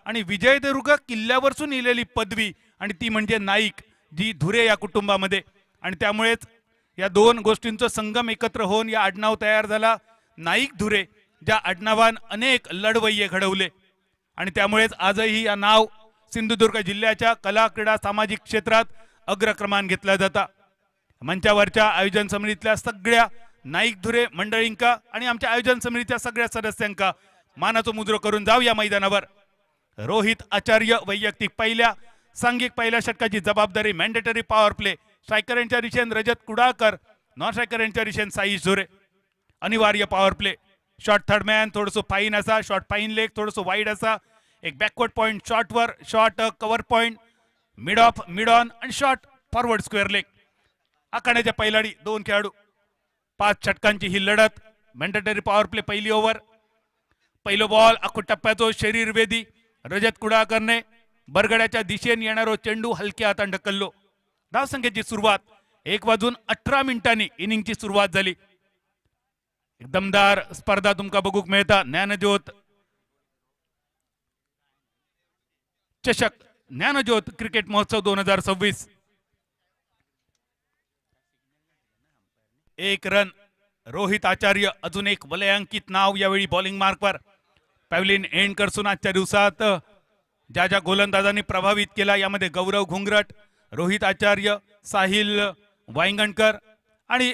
आणि विजयदुर्ग किल्ल्यावरसून इलेली पदवी आणि ती म्हणजे नाईक, जी धुरे या कुटुंबामध्ये, आणि त्यामुळेच या दोन गोष्टींचा संगम एकत्र होऊन या आडनाव तयार झाला, नाईक धुरे, ज्या आडनावान अनेक लढवय्ये घडवले. आणि त्यामुळेच आजही या नाव सिंधुदुर्ग जिल्ह्याच्या कला क्रीडा सामाजिक क्षेत्रात अग्रक्रमान घेतला जाता. मंचावरच्या आयोजन समितीतल्या सगळ्या नाईक धुरे मंडळींका आणि आमच्या आयोजन समितीच्या सगळ्या सदस्यांका मानाचं मुद्र करून जाऊ या मैदानावर. रोहित आचार्य वैयक्तिक पहिल्या, सांघिक पहिल्या षटकाची जबाबदारी मॅन्डेटरी पॉवर प्ले, स्ट्रायकर यांच्या दिशेने रजत कुडाळकर, नॉन स्ट्रायकर यांच्या दिशेने साईश झोरे. अनिवार्य power play, short third man थोडंसं फाईन असा, शॉर्ट फाईन लेग थोडंसं वाईड असा, एक बॅकवर्ड पॉईंट शॉर्टवर, short cover point, mid off, mid on आणि शॉर्ट फॉरवर्ड स्क्वेअर लेग. आखाड्याच्या पहिलाडी दोन खेळाडू, 5 षटकांची ही लढत. मॅन्डेटरी पॉवर प्ले पहिली ओव्हर, पहिलो बॉल आखो टप्प्याचो शरीर वेदी रजत कुडाळकरने बरगड्याच्या दिशेने येणारो चेंडू हलक्या हाताने ढकललो. धावसंख्येची सुरुवात 1:18 इनिंगची सुरुवात झाली. एक दमदार स्पर्धा तुमका बघूक मिळता. ज्ञानज्योत चषक, ज्ञानज्योत क्रिकेट महोत्सव 2026. 1 रन. रोहित आचार्य अजून एक वलयांकित नाव यावेळी बॉलिंग मार्कवर. पॅव्हलिन एंड करसून आजच्या दिवसात ज्या ज्या गोलंदाजांनी प्रभावित केला, यामध्ये गौरव घुंगरट, रोहित आचार्य, साहिल वायंगणकर आणि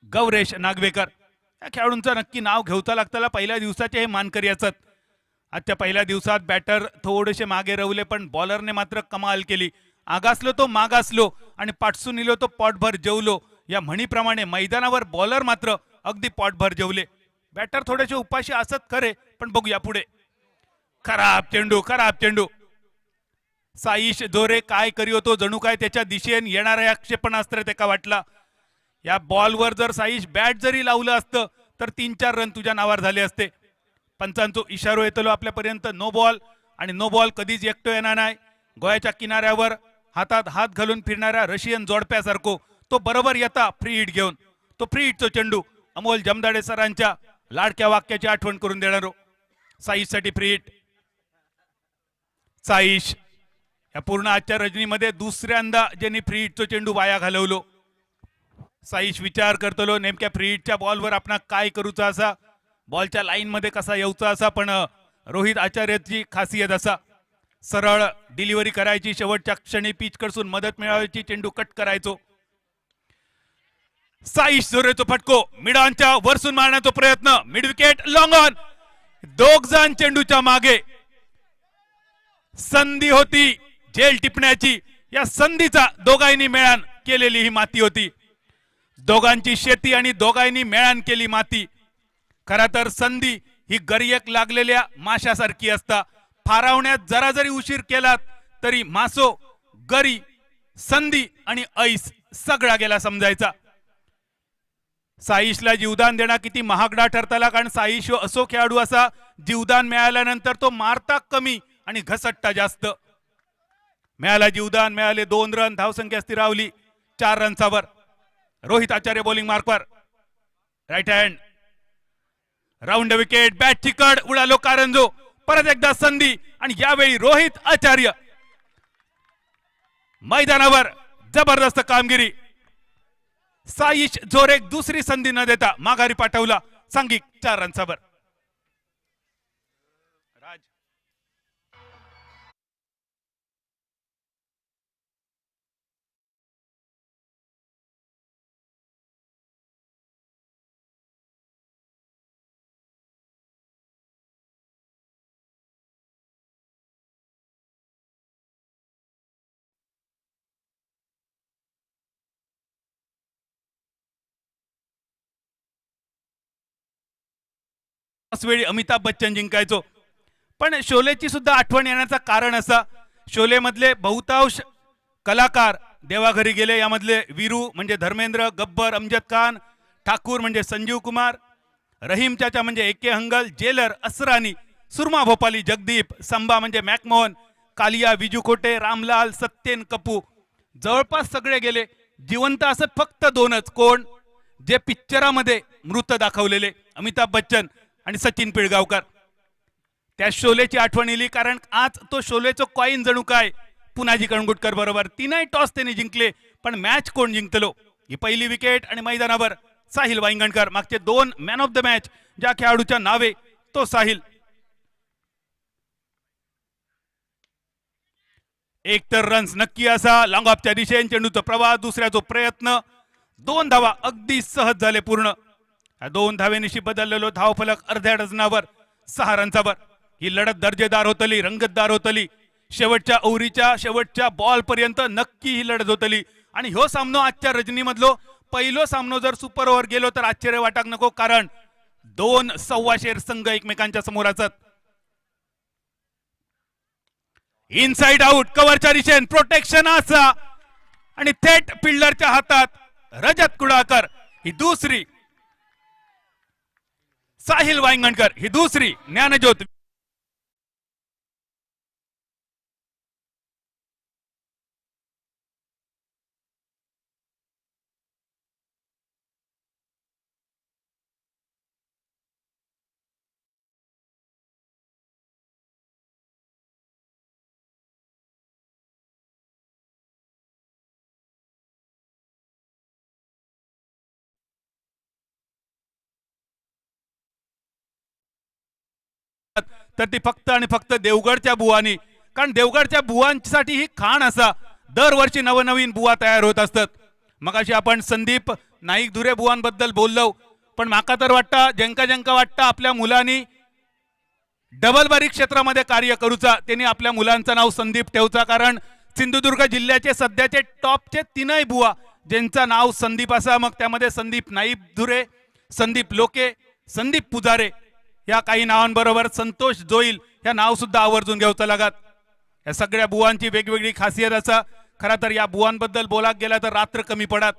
गौरेश नागवेकर या खेळाडूंचं नक्की नाव घेऊचा लागताला. पहिल्या दिवसाचे हे मानकरी असत. आजच्या पहिल्या दिवसात बॅटर थोडेसे मागे रवले, पण बॉलरने मात्र कमाल केली. आगासलो तो मागासलो आणि पाटसून इलो तो पॉटभर जेवलो या म्हणीप्रमाणे मैदानावर बॉलर मात्र अगदी पॉटभर जेवले. बॅटर थोडेसे उपाशी असत खरे, पण बघूया पुढे. खराब चेंडू, खराब चेंडू. साईश जोरे काय करी होतो, जणू काय त्याच्या दिशेने येणारा या क्षेपणास्त्र त्याका वाटला. या बॉलवर जर साईश बॅट जरी लावलं असतं तर 3-4 रन तुझ्या नावावर झाले असते. पंचांचो इशारो येतलो आपल्यापर्यंत, नो बॉल. आणि नो बॉल कधीच एकटो येणार नाही. गोव्याच्या किनाऱ्यावर हातात हात घालून फिरणाऱ्या रशियन जोडप्यासारखो तो बरोबर येता फ्री हिट घेऊन. तो फ्री हिटचो चेंडू अमोल जमदाडे सरांच्या लाडक्या वाक्याची आठवण करून देणारो. साईश साठी फ्री हिट. साईश या पूर्ण आजच्या रजनीमध्ये दुसऱ्यांदा ज्यांनी फ्री हिटचो चेंडू वाया घालवलो. साईश विचार करतलो नेमक्या फ्री हिटच्या बॉलवर आपण काय करूचा असा, बॉलच्या लाईन मध्ये कसा येऊचा असा. पण रोहित आचार्याची खासियत असा, सरळ डिलिव्हरी करायची, शेवटच्या क्षणी पिच कडसून मदत मिळवायची, चेंडू कट करायचो. साईश जोरेचो फटको, मिडांच्या वरसून मारण्याचा प्रयत्न, मिड विकेट, लॉंग ऑन. दोघ जण चेंडूच्या मागे. संधी होती झेल टिपण्याची, या संधीचा दोघांनी मेळान केलेली ही माती होती. दोघांची शेती आणि दोघांनी मेळान केली माती. खरा तर संधी ही गरियक लागलेल्या माशासारखी असता. फारावण्यात जरा जरी उशीर केलात तरी मासो, गरी, संधी आणि ऐस सगळा गेला समजायचा. साईशला जीवदान देणं किती महागडा ठरताला, कारण साईश असो खेळाडू असा जीवदान मिळाल्यानंतर तो मारता कमी आणि घसटता जास्त. मिळाला जीवदान, मिळाले 2 रन, धावसंख्या स्थिरावली 4 रनसावर. रोहित आचार्य बॉलिंग मार्कवर, right hand, round wicket, bat चिकड, उडालो कारंजो. परत एकदा संधी आणि यावेळी रोहित आचार्य मैदानावर जबरदस्त कामगिरी. साईश जोरे दुसरी संधी न देता माघारी पाठवला सांघिक 4 रनसावर. राज वेळी अमिताभ बच्चन जिंकायचो. पण शोलेची सुद्धा आठवण येण्याचं कारण असा, शोले मधले बहुतांश कलाकार देवाघरी गेले. यामधले वीरू म्हणजे धर्मेंद्र, गब्बर अमजद खान, ठाकूर म्हणजे संजीव कुमार, रहीम चाचा म्हणजे एके हंगल, जेलर असरानी, सुरमा भोपाली जगदीप, संभा म्हणजे मॅकमोहन, कालिया विजू खोटे, रामलाल, सत्येन कपू, जवळपास सगळे गेले. जिवंत असत फक्त 2च, कोण, जे पिक्चरामध्ये मृत दाखवलेले, अमिताभ बच्चन आणि सचिन पिळगावकर. त्या शोलेची आठवण येली, कारण आज तो शोलेचं कॉईन जणू काय पुनाजी कणगुटकर बरोबर. तीनही टॉस त्यांनी जिंकले, पण मॅच कोण जिंकलो? ही पहिली विकेट आणि मैदानावर साहिल वांगणकर. मागचे 2 मॅन ऑफ द मॅच ज्या खेळाडूच्या नावे तो साहिल. एक तर रन्स नक्की असा लॉंग ऑफच्या दिशेने चेंडूचा प्रवाह, दुसऱ्याचा प्रयत्न, 2 धावा अगदी सहज झाले पूर्ण. 2 धावेनिशी बदललेलो धावफलक अर्ध्या डझनावर 6 रन्सावर. ही लढत दर्जेदार होतली, रंगतदार होतली. शेवटच्या ओव्हरीच्या शेवटच्या बॉल पर्यंत नक्की ही लढत होतली. आणि ह्यो सामनो आजच्या रजनीमधलो पहिलो सामनो जर सुपर ओव्हर गेलो तर आश्चर्य वाटाक नको, कारण 2 सव्वाशेर संघ एकमेकांच्या समोर असत. इनसाइड आउट कव्हरच्या दिशेने प्रोटेक्शन असा आणि थेट फिल्डरच्या हातात रजत कुडाळकर. ही दुसरी, साहिल वांगणकर ही दुसरी ज्ञानज्योत. तर ती फक्त आणि फक्त देवगडच्या बुवानी, कारण देवगडच्या बुवांसाठी ही खाण असा. दरवर्षी नवनवीन बुवा तयार होत असतात. मगाशी आपण संदीप नाईक धुरे बुवांबद्दल बोललो, पण माका तर वाटतं ज्यांका ज्यांका वाटतं आपल्या मुलांनी डबल बारी क्षेत्रामध्ये कार्य करूचा, त्यांनी आपल्या मुलांचं नाव संदीप ठेवचा. कारण सिंधुदुर्ग जिल्ह्याचे सध्याचे टॉपचे 3 बुवा ज्यांचं नाव संदीप असा, मग त्यामध्ये संदीप नाईक धुरे, संदीप लोके, संदीप पुजारे या काही नावांबरोबर संतोष जोईल या नाव सुद्धा आवर्जून घ्यावचं लागत. या सगळ्या बुवांची वेगवेगळी खासियत असा. खरा तर या बुवांबद्दल बोलाक गेला तर रात्र कमी पडत,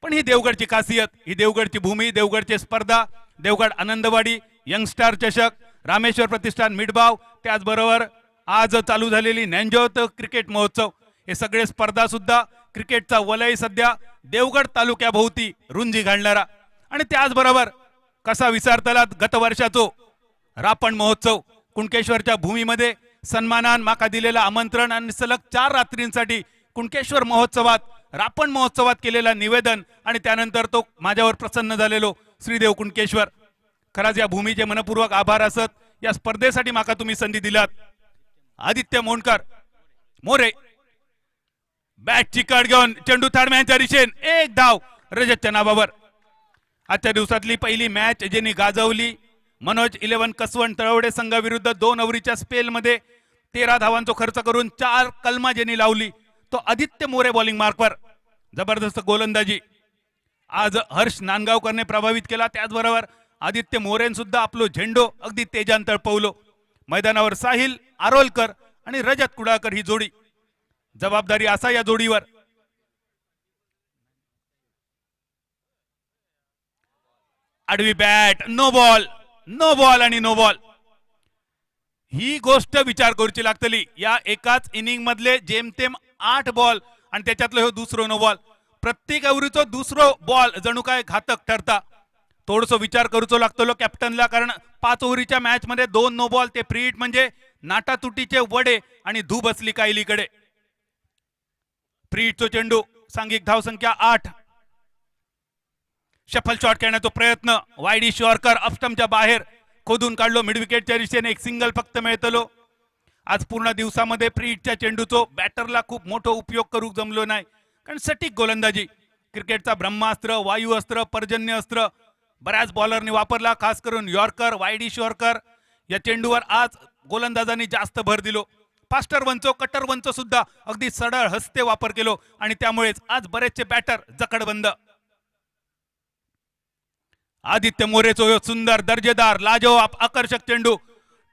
पण ही देवगडची खासियत, ही देवगडची भूमी, देवगडची स्पर्धा, देवगड आनंदवाडी, यंगस्टार चषक, रामेश्वर प्रतिष्ठान मिडबाव, त्याचबरोबर आज चालू झालेली ज्ञानज्योत क्रिकेट महोत्सव, हे सगळे स्पर्धा सुद्धा क्रिकेटचा वलय सध्या देवगड तालुक्याभोवती रुंजी घालणारा. आणि त्याचबरोबर कसा विसरतला गत वर्षाचो रापण महोत्सव, कुणकेश्वरच्या भूमीमध्ये सन्मानान माका दिलेला आमंत्रण आणि सलग 4 रात्रींसाठी कुणकेश्वर महोत्सवात, रापण महोत्सवात केलेला निवेदन, आणि त्यानंतर तो माझ्यावर प्रसन्न झालेलो श्रीदेव कुणकेश्वर. खराच या भूमीचे मनपूर्वक आभार असत. या स्पर्धेसाठी माका तुम्ही संधी दिलात. आदित्य मोंडकर मोरे बॅट चिकट घेऊन चेंडू थाडम्यांच्या दिशेने 1 धाव रजतच्या नावावर. आजच्या दिवसातली पहिली मॅच ज्यांनी गाजवली, मनोज 11 कसवण तळवडे संघाविरुद्ध 2 ओव्हरीच्या स्पेलमध्ये 13 धावांचा खर्च करून 4 कलमा ज्यांनी लावली तो आदित्य मोरे बॉलिंग मार्कवर. जबरदस्त गोलंदाजी आज हर्ष नांदगावकरने प्रभावित केला. त्याचबरोबर आदित्य मोरेन सुद्धा आपलो झेंडो अगदी तेजान तळपवलो. मैदानावर साहिल आरोलकर आणि रजत कुडाळकर ही जोडी. जबाबदारी असा या जोडीवर. आडवी bat, no ball, no ball आणि नो बॉल. ही गोष्ट विचार करूची लागतली. या एकाच इनिंग मधले जेमतेम 8 बॉल आणि त्याच्यातलं हे दुसरो नो बॉल. प्रत्येक ओव्हरीचो दुसरो बॉल जणू काय घातक ठरता. थोडस विचार करूचो लागतलो कॅप्टनला, कारण 5 ओव्हरीच्या मॅच मध्ये 2 नो बॉल, ते फ्री हिट म्हणजे नाटातुटीचे वडे आणि धू बसली कायलीकडे. फ्री हिटचो चेंडू, सांघिक धावसंख्या 8. शफल शॉट खेळण्याचा प्रयत्न, वायडी शॉर्कर ऑफस्टमच्या बाहेर खोदून काढलो. मिड विकेटच्या दिशेने एक सिंगल फक्त मिळतलो. आज पूर्ण दिवसामध्ये फ्री हिटच्या चेंडूचो बॅटरला खूप मोठा उपयोग करू जमलो नाही, कारण सटीक गोलंदाजी, क्रिकेटचा ब्रह्मास्त्र, वायू अस्त्र, पर्जन्य अस्त्र बऱ्याच बॉलरनी वापरला. खास करून यॉर्कर, वायडी शॉर्कर या चेंडूवर आज गोलंदाजांनी जास्त भर दिलो. फास्टर वनचो, कटर वनचो सुद्धा अगदी सरळ हस्ते वापर केलो आणि त्यामुळेच आज बरेचसे बॅटर जकडबंद. आदित्य मोरेचो सुंदर, दर्जेदार, लाजवाब, आकर्षक चेंडू.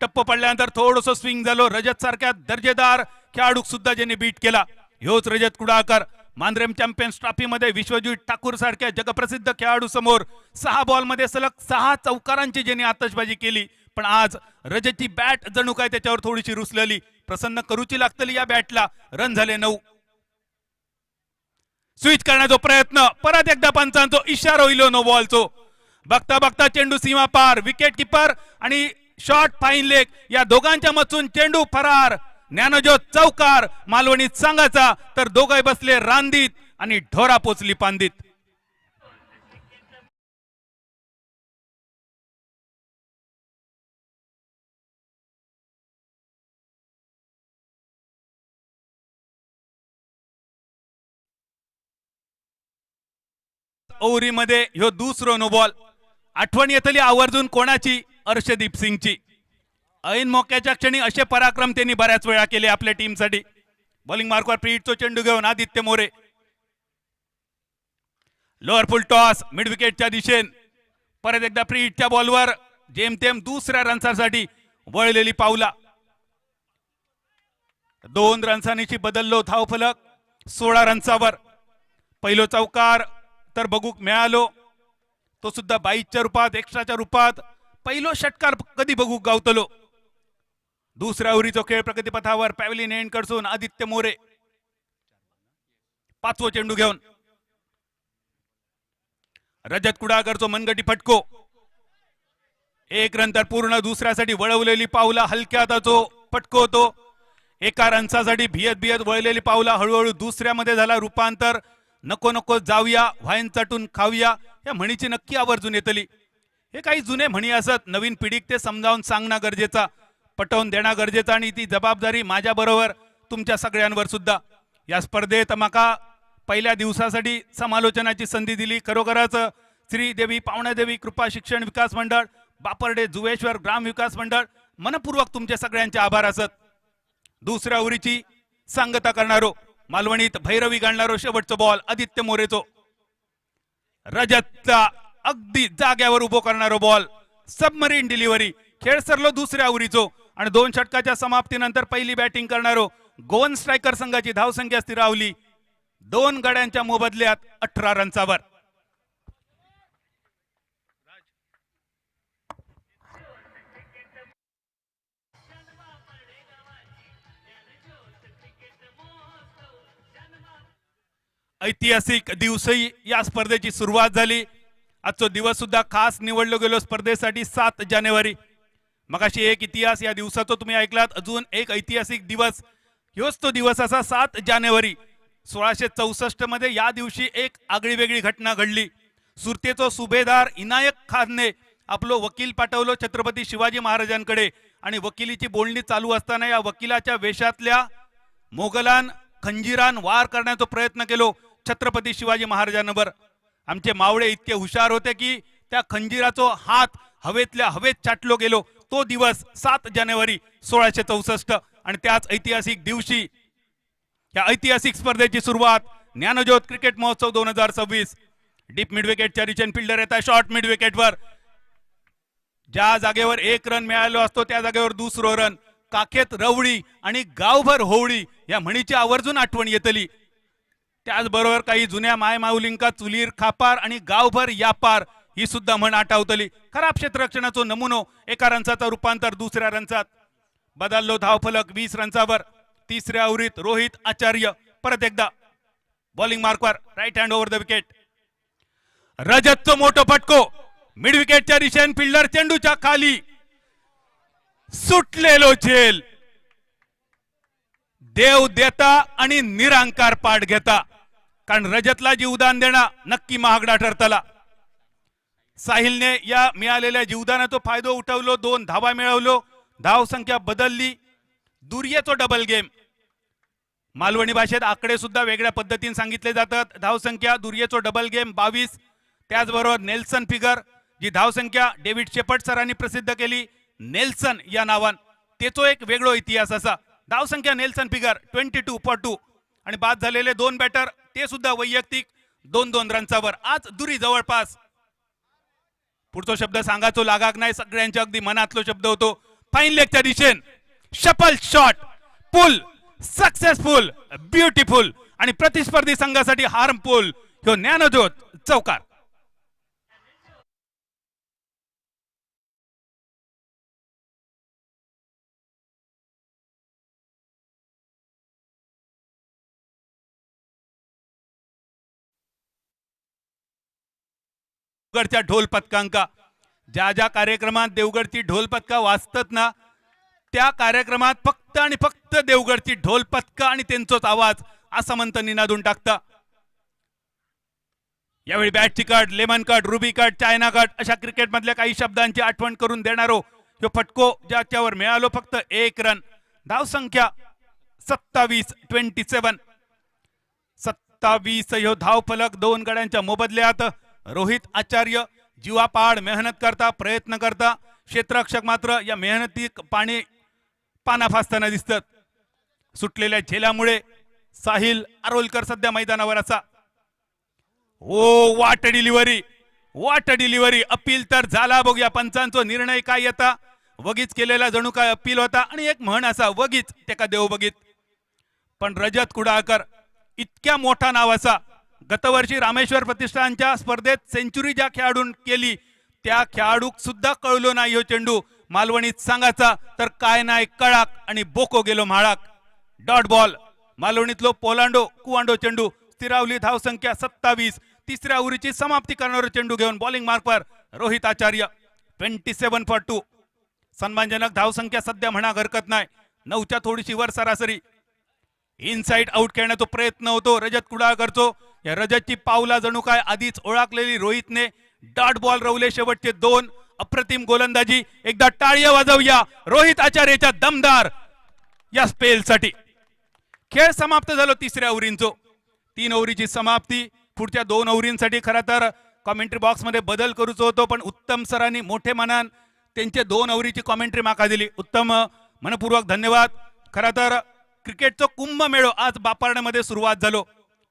टप्प पडल्यानंतर थोडस स्विंग झालो. रजत सारख्या दर्जेदार खेळाडू सुद्धा ज्यांनी बीट केला, ह्योच रजत कुडाळकर. मांद्रेम चॅम्पियन्स ट्रॉफी मध्ये विश्वजीत ठाकूर सारख्या जगप्रसिद्ध खेळाडू समोर 6 बॉल मध्ये सलग 6 चौकारांची ज्यांनी आतषबाजी केली, पण आज रजतची बॅट जणू काय त्याच्यावर थोडीशी रुसलेली. प्रसन्न करूची लागतली या बॅटला. रन झाले 9. स्विच करण्याचा प्रयत्न, परत एकदा पंचांचो इशारा होईलो नो बॉलचो. बघता बघता चेंडू सीमा पार. विकेट किपर आणि शॉट फाईन लेग या दोघांच्या मधून चेंडू फरार. ज्ञानज्योत चौकार. मालवणीत सांगाचा तर दोघे बसले रांदीत आणि ढोरा पोचली पांदीत. ओव्हरीमध्ये ह्यो दुसरो नो बॉल. आठवण येतली आवर्जून कोणाची? अर्शदीप सिंगची. ऐन मोक्याच्या क्षणी असे पराक्रम त्यांनी बऱ्याच वेळा केले आपल्या टीमसाठी. बॉलिंग मार्कवर प्रीटचो चेंडू घेऊन Aditya More. Lower full toss mid विकेटच्या दिशेन. परत एकदा प्रीटच्या बॉलवर जेमतेम दुसऱ्या रनसाठी वळलेली पावला. 2 रन्सांची बदललो धावफलक 16 रन्सावर. पहिलो चौकार तर बघूक मिळालो, तो सुद्धा 22च्या रूपात, एक्स्ट्राच्या रूपात. पहिलो षटकार कधी बघूक गावतलो. दुसऱ्या ओव्हरीचो खेळ प्रगतीपथावर. पॅव्हलिन एंड कडसून आदित्य मोरे. 5वो चेंडू घेऊन रजत कुडाळकरचो मनगटी फटको. 1 रन तर पूर्ण. दुसऱ्यासाठी वळवलेली पावला. हलक्या हाताचो फटको होतो. एका रनसाठी भियत भियत वळलेली पावला हळूहळू दुसऱ्यामध्ये झाला रूपांतर. नको नको जाऊया, व्हाईन चाटून खाऊया या म्हणीची नक्की आवर्जून येतली. हे काही जुने म्हणी असत. नवीन पिढीक ते समजावून सांगणं गरजेचा, पटवून देणं गरजेचं आणि ती जबाबदारी माझ्या बरोबर तुमच्या सगळ्यांवर सुद्धा. या स्पर्धेत माका पहिल्या दिवसासाठी समालोचनाची संधी दिली. खरोखरच श्रीदेवी पावणादेवी कृपा शिक्षण विकास मंडळ, बापर्डे जुवेश्वर ग्राम विकास मंडळ मनपूर्वक तुमचे सगळ्यांचे आभार असत. दुसऱ्या ओव्हरीची सांगता करणारो मालवणीत भैरवी गाणणारो शेवटचा बॉल आदित्य मोरेचो. रजतचा अगदी जाग्यावर उभो करणारो बॉल. Submarine delivery. खेळ सरलो दुसऱ्या ओव्हरीचो आणि 2 षटकाच्या समाप्तीनंतर पहिली बॅटिंग करणारो गोवन स्ट्रायकर संघाची धावसंख्या स्थिरावली 2 गड्यांच्या मोबदल्यात 18 रन्सावर. ऐतिहासिक दिवसही या स्पर्धेची सुरुवात झाली. आजचा दिवस सुद्धा खास निवडलो गेलो स्पर्धेसाठी 7 जानेवारी. मगाशी एक इतिहास या दिवसाचा तुम्ही ऐकलात. अजून एक ऐतिहासिक दिवस. ह्योच तो दिवस असा 7 जानेवारी 1664 मध्ये. या दिवशी एक आगळी वेगळी घटना घडली. सुरतेचो सुभेदार इनायक खानने आपलो वकील पाठवलो छत्रपती शिवाजी महाराजांकडे आणि वकिलीची बोलणी चालू असताना या वकिलाच्या वेशातल्या मोगलान खंजीरान वार करण्याचा प्रयत्न केलो छत्रपती शिवाजी महाराजांवर. आमचे मावळे इतके हुशार होते की त्या खंजीराचो हात हवेतल्या हवेत चाटलो गेलो. तो दिवस 7 जानेवारी 1664 आणि त्याच ऐतिहासिक दिवशी या ऐतिहासिक स्पर्धेची सुरुवात. ज्ञानज्योत क्रिकेट महोत्सव 2026. डीप मिड विकेटच्या रिचन फिल्डर येतात शॉर्ट मिड विकेटवर. ज्या जागेवर 1 रन मिळालो असतो त्या जागेवर दुसरो रन. काखेत रवळी आणि गावभर होवळी या म्हणीची आवर्जून आठवण येतली. त्याचबरोबर काही जुन्या मायमाऊलिंका चुलीर खापार आणि गावभर यापार ही सुद्धा म्हण आठवतली. खराब क्षेत्ररक्षणाचो नमुनो. एका रनचा रूपांतर दुसऱ्या रनचात. बदललो धावफलक 20 रनसावर. तिसऱ्या ओव्हरीत रोहित आचार्य परत एकदा बॉलिंग मार्कवर. Right hand over the wicket. रजतचो मोठो फटको. मिड विकेटच्या दिशेने फिल्डर चेंडूच्या खाली. सुटलेलो झेल. देव देता आणि निरांकार पाठ घेता. कारण रजतला जीवदान देणं नक्की महागडा ठरतला. साहिलने या मिळालेल्या जीवदानाचा फायदा उठवलो. 2 धावा मिळवलो. धाव संख्या बदलली. दुर्येचो डबल गेम. मालवणी भाषेत आकडे सुद्धा वेगळ्या पद्धतीने सांगितले जातात. धाव संख्या दुर्येचो डबल गेम 22. त्याचबरोबर नेल्सन फिगर जी धाव संख्या डेव्हिड शेपर्ड सरांनी प्रसिद्ध केली नेल्सन या नावान. त्याचो एक वेगळो इतिहास असा. धाव संख्या नेल्सन फिगर 22 for 2 आणि बाद झालेले 2 बॅटर ते सुद्धा वैयक्तिक 2-2 रनसावर. आज दुरी जवळपास. पुढचा शब्द सांगायचो लागाक नाही. सगळ्यांच्या अगदी मनातलो शब्द होतो. फाईन लेगच्या दिशेन शपल शॉट. पुल सक्सेसफुल ब्युटिफुल आणि प्रतिस्पर्धी संघासाठी हार्मफुल. ह्यो ज्ञानज्योत चौकार. ढोल पथकांका ज्या ज्या कार्यक्रमात देवगडची ढोल पथका वाजतात ना, त्या कार्यक्रमात फक्त आणि फक्त देवगडची ढोल पथका आणि त्यांचाच आवाज असं म्हणतं निनादून टाकता. यावेळी बॅटची cut, lemon cut, ruby cut, china cut अशा क्रिकेट मधल्या काही शब्दांची आठवण करून देणारो ह्यो फटको, ज्याच्यावर मिळालो फक्त 1 रन. धाव संख्या 27, 27. 27 ह्यो धाव फलक दोन गड्यांच्या मोबदल्यात. रोहित आचार्य जीवापाड मेहनत करता, प्रयत्न करता. क्षेत्ररक्षक मात्र या मेहनती पाना फासताना दिसतात. सुटलेल्या झेल्यामुळे साहिल आरोलकर सध्या मैदानावर असा. ओ वाट डिलिव्हरी अपील तर झाला. बघूया पंचांचा निर्णय काय येता. वगीच केलेला जणू काय अपील होता आणि एक म्हण असा, वगीच त्याका देव बघित. पण रजत कुडाळकर इतक्या मोठा नाव असा, गतवर्षी रामेश्वर प्रतिष्ठानच्या स्पर्धेत सेंचुरी ज्या खेळाडून केली त्या खेळाडूक सुद्धा कळलो नाही हो चेंडू. मालवणीत सांगायचा तर काय नाही कळाक आणि बोको गेलो म्हाळाक. डॉट बॉल मालवणीतलो पोलांडो कुवांडो चेंडू. स्थिरावली धाव संख्या 27. तिसऱ्या ओव्हरीची समाप्ती करणारा चेंडू घेऊन बॉलिंग मार्कवर रोहित आचार्य. 27 for 2. सन्मानजनक धाव संख्या सध्या म्हणा हरकत नाही. 9च्या थोडीशी वर सरासरी. इनसाइड आउट खेळण्याचा प्रयत्न होतो रजत कुडाळकरचो. या रजतची पावला जणू काय आधीच ओळखलेली रोहितने. डॉट बॉल रवले शेवटचे 2. अप्रतिम गोलंदाजी. एकदा टाळ्या वाजवूया रोहित आचार्यच्या दमदार या स्पेलसाठी. खेळ समाप्त झालो तिसऱ्या ओव्हरींचो. 3 ओव्हरीची समाप्ती. पुढच्या 2 ओव्हरींसाठी खरं तर कॉमेंट्री बॉक्स मध्ये बदल करूच होतो, पण उत्तम सरांनी मोठे मनान त्यांचे 2 ओव्हरीची कॉमेंट्री माका दिली. उत्तम मनपूर्वक धन्यवाद. खरं तर क्रिकेटचं कुंभमेळो आज बापारण्यामध्ये सुरुवात झालो.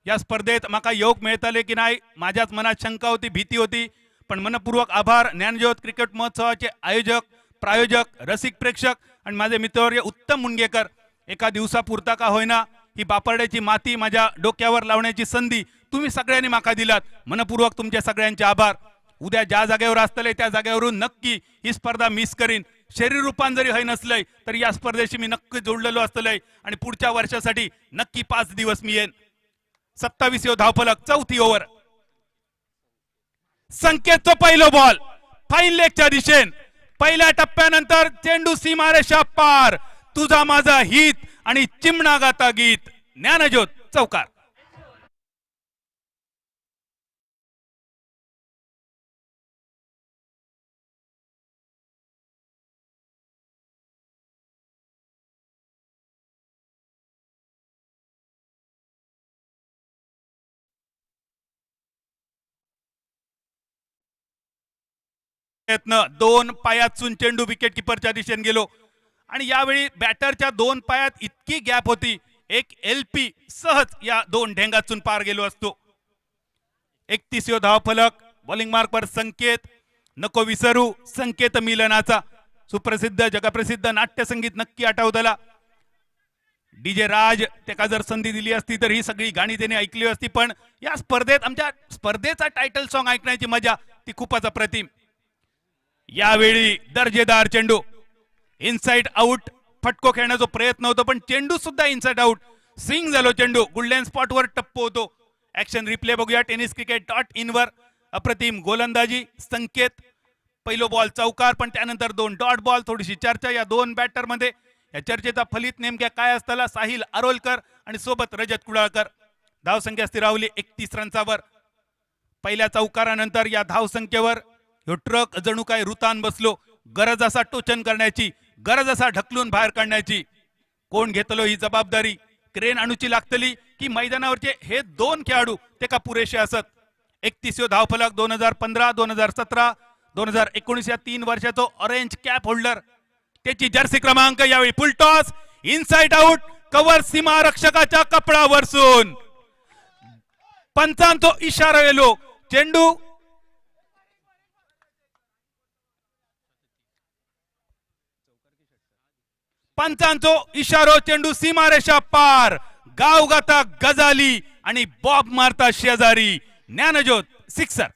या स्पर्धेत माका योग मिळतले की नाही माझ्याच मनात शंका होती, भीती होती, पण मनपूर्वक आभार ज्ञानज्योत क्रिकेट महोत्सवाचे आयोजक, प्रायोजक, रसिक प्रेक्षक आणि माझे मित्रवर्य उत्तम मुनगेकर. एका दिवसापुरता का होईना ही बापारड्याची माती माझ्या डोक्यावर लावण्याची संधी तुम्ही सगळ्यांनी माका दिलात. मनपूर्वक तुमच्या सगळ्यांचे आभार. उद्या ज्या जागेवर असतले त्या जागेवरून नक्की ही स्पर्धा मिस करीन. शरीर रूपान जरी हय नसलंय तर या स्पर्धेशी मी नक्की जोडलेलो असतलंय आणि पुढच्या वर्षासाठी नक्की 5 दिवस मी येईन. 27 धावफलक, 4थी ओव्हर. संकेतचा पहिलो बॉल फाईन लेगच्या दिशेन. पहिल्या टप्प्यानंतर चेंडू सीमारेषा पार. तुझा माझा हित आणि चिमणा गाता गीत. ज्ञानज्योत चौकार. प्रयत्न 2 पायातून चेंडू विकेट किपरच्या दिशेने गेलो आणि यावेळी बॅटरच्या 2 पायात इतकी गॅप होती, एक एलपी सहज या 2 ढेंगातून पार गेलो असतो. 31 धाव फलक. बॉलिंग मार्कवर संकेत. नको विसरू संकेत मिलनाचा. सुप्रसिद्ध जगप्रसिद्ध नाट्यसंगीत नक्की आठवतला. डीजे राज त्याला जर संधी दिली असती तर ही सगळी गाणी त्याने ऐकली असती, पण या स्पर्धेत आमच्या स्पर्धेचा टायटल सॉन्ग ऐकण्याची मजा ती खूपच अप्रतिम. यावेळी दर्जेदार चेंडू. इनसाइड आउट फटको खेळण्याचा प्रयत्न होतो, पण चेंडू सुद्धा इनसाइड आउट. स्विंग झालो चेंडू. गोल्डन स्पॉटवर टप्पो होतो. ऍक्शन रिप्ले बघूया टेनिस क्रिकेट .in वर. अप्रतिम गोलंदाजी. संकेत पहिलो बॉल चौकार, पण त्यानंतर 2 डॉट बॉल. थोडीशी चर्चा या 2 बॅटर मध्ये. या चर्चेचा फलित नेमक्या काय असताना साहिल आरोलकर आणि सोबत रजत कुडाळकर. धाव संख्या स्थिरावली 31 रनचावर. पहिल्या चौकारानंतर या धाव संख्येवर ह्यो ट्रक जणू काय रुतान बसलो. गरज असा टोचन करण्याची, गरज असा ढकलून बाहेर काढण्याची. कोण घेतलो ही जबाबदारी. क्रेन आणूची लागतली की मैदानावरचे हे 2 खेळाडू ते का पुरेसे असत. 31 धाव फलक. 2015, 2017, 2019 या 3 वर्षाचो ऑरेंज कॅप होल्डर. त्याची जर्सी क्रमांक. यावेळी full toss. Inside out. Cover सीमा रक्षकाच्या कपडावरसून. पंचांचो इशारा येलो. चेंडू पंचांचो इशारो. चेंडू सीमारेषा पार. गाव गाता गजाली आणि बॉब मारता शेजारी. ज्ञानज्योत सिक्सर.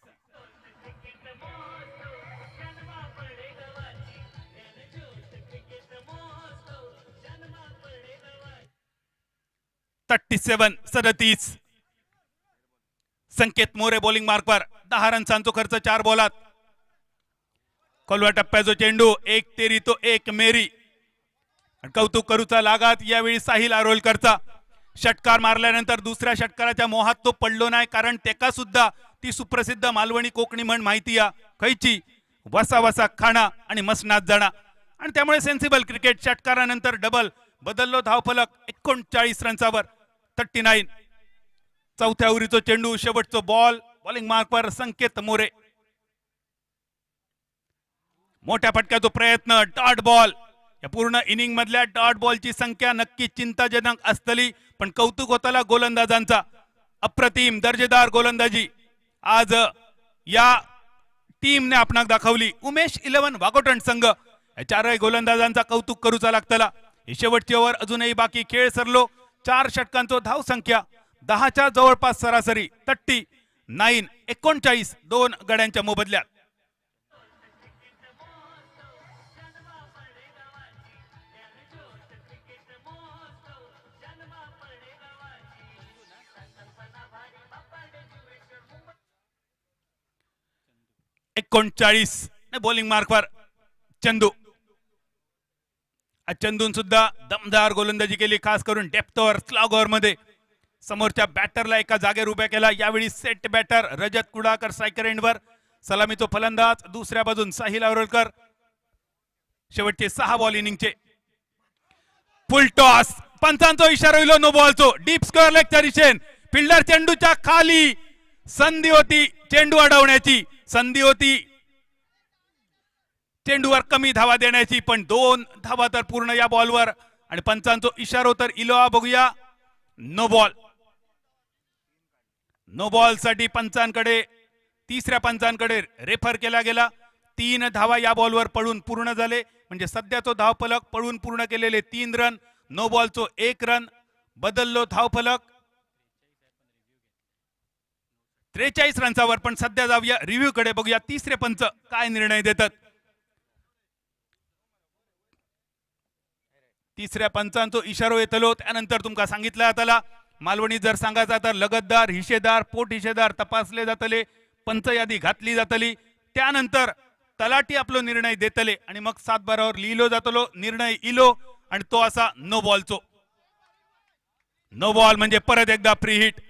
(37-37). संकेत मोरे बॉलिंग मार्कवर. 10 रनचा खर्च 4 बॉलात. खोलवा टप्प्याचा चेंडू, एक तेरी तो एक मेरी. कौतुक करूचा लागात यावेळी साहिल आरोलकरचा. षटकार मारल्यानंतर दुसऱ्या षटकाराच्या मोहात तो पडलो नाही, कारण त्याका सुद्धा ती सुप्रसिद्ध मालवणी कोकणी म्हण माहिती या खैची, वसा वसा खाणा आणि मसनात जाणा. आणि त्यामुळे सेन्सिबल क्रिकेट. षटकारानंतर डबल बदललो धावफलक 39 रन्सावर 39. चौथ्या ओव्हरीचो चेंडू, शेवटचो बॉल. बॉलिंग मार्कवर संकेत मोरे. मोठ्या फटक्याचा प्रयत्न, डॉट बॉल. या पूर्ण इनिंग मधल्या डॉट बॉलची संख्या नक्की चिंताजनक असतली, पण कौतुक होताला गोलंदाजांचा. अप्रतिम दर्जेदार गोलंदाजी आज या टीमने आपणाक दाखवली. उमेश 11 वाघोटण संघ या चारही गोलंदाजांचा कौतुक करूचा लागतला. ही शेवटची ओव्हर अजूनही बाकी. खेळ सरलो. 4 षटकांचो धाव संख्या 10च्या जवळपास सरासरी. 39 39 2 गड्यांच्या मोबदल्यात. बॉलिंग मार्कवर चंदू. चंदून सुद्धा दमदार गोलंदाजी केली, खास करून डेप्थवर स्लॉग ओव्हर मध्ये. समोरच्या बॅटरला एका जागेवर उभ्या केला. यावेळी सेट बॅटर रजत कुडाकर स्ट्रायकर एंडवर. सलामीचो फलंदाज दुसऱ्या बाजून साहिल आरोलकर. शेवटचे 6 बॉल इनिंगचे. फुल टॉस. पंचांचो इशारा होईल नो बॉलचो. डीप स्क्वेअर लेगच्या दिशेन. फिल्डर चेंडूच्या खाली. संधी होती चेंडू अडवण्याची, संधी होती चेंडूवर कमी धावा देण्याची, पण 2 धावा तर पूर्ण या बॉलवर. आणि पंचांचो इशारो तर इलो. बघूया. No ball. नो बॉल साठी पंचांकडे, तिसऱ्या पंचांकडे रेफर केला गेला. 3 धावा या बॉलवर पडून पूर्ण झाले. म्हणजे सध्याचो धावफलक पडून पूर्ण केलेले 3 रन. No बॉलचो 1 run. बदललो धावफलक 43 रन्सावर. पण सध्या जाऊया रिव्ह्यू कडे. बघूया तिसरे पंच काय निर्णय देतात. तिसऱ्या पंचांचो इशारो येतलो. त्यानंतर तुमका सांगितलं जातला मालवणी जर सांगायचा तर लगतदार, हिशेदार, पोट हिशेदार तपासले जातले. पंच यादी घातली जातली. त्यानंतर तलाठी आपलो निर्णय देतले आणि मग 7-12वर लिहिलो जातलो. निर्णय इलो आणि तो असा नो बॉलचो. नो बॉल म्हणजे परत एकदा फ्री हिट.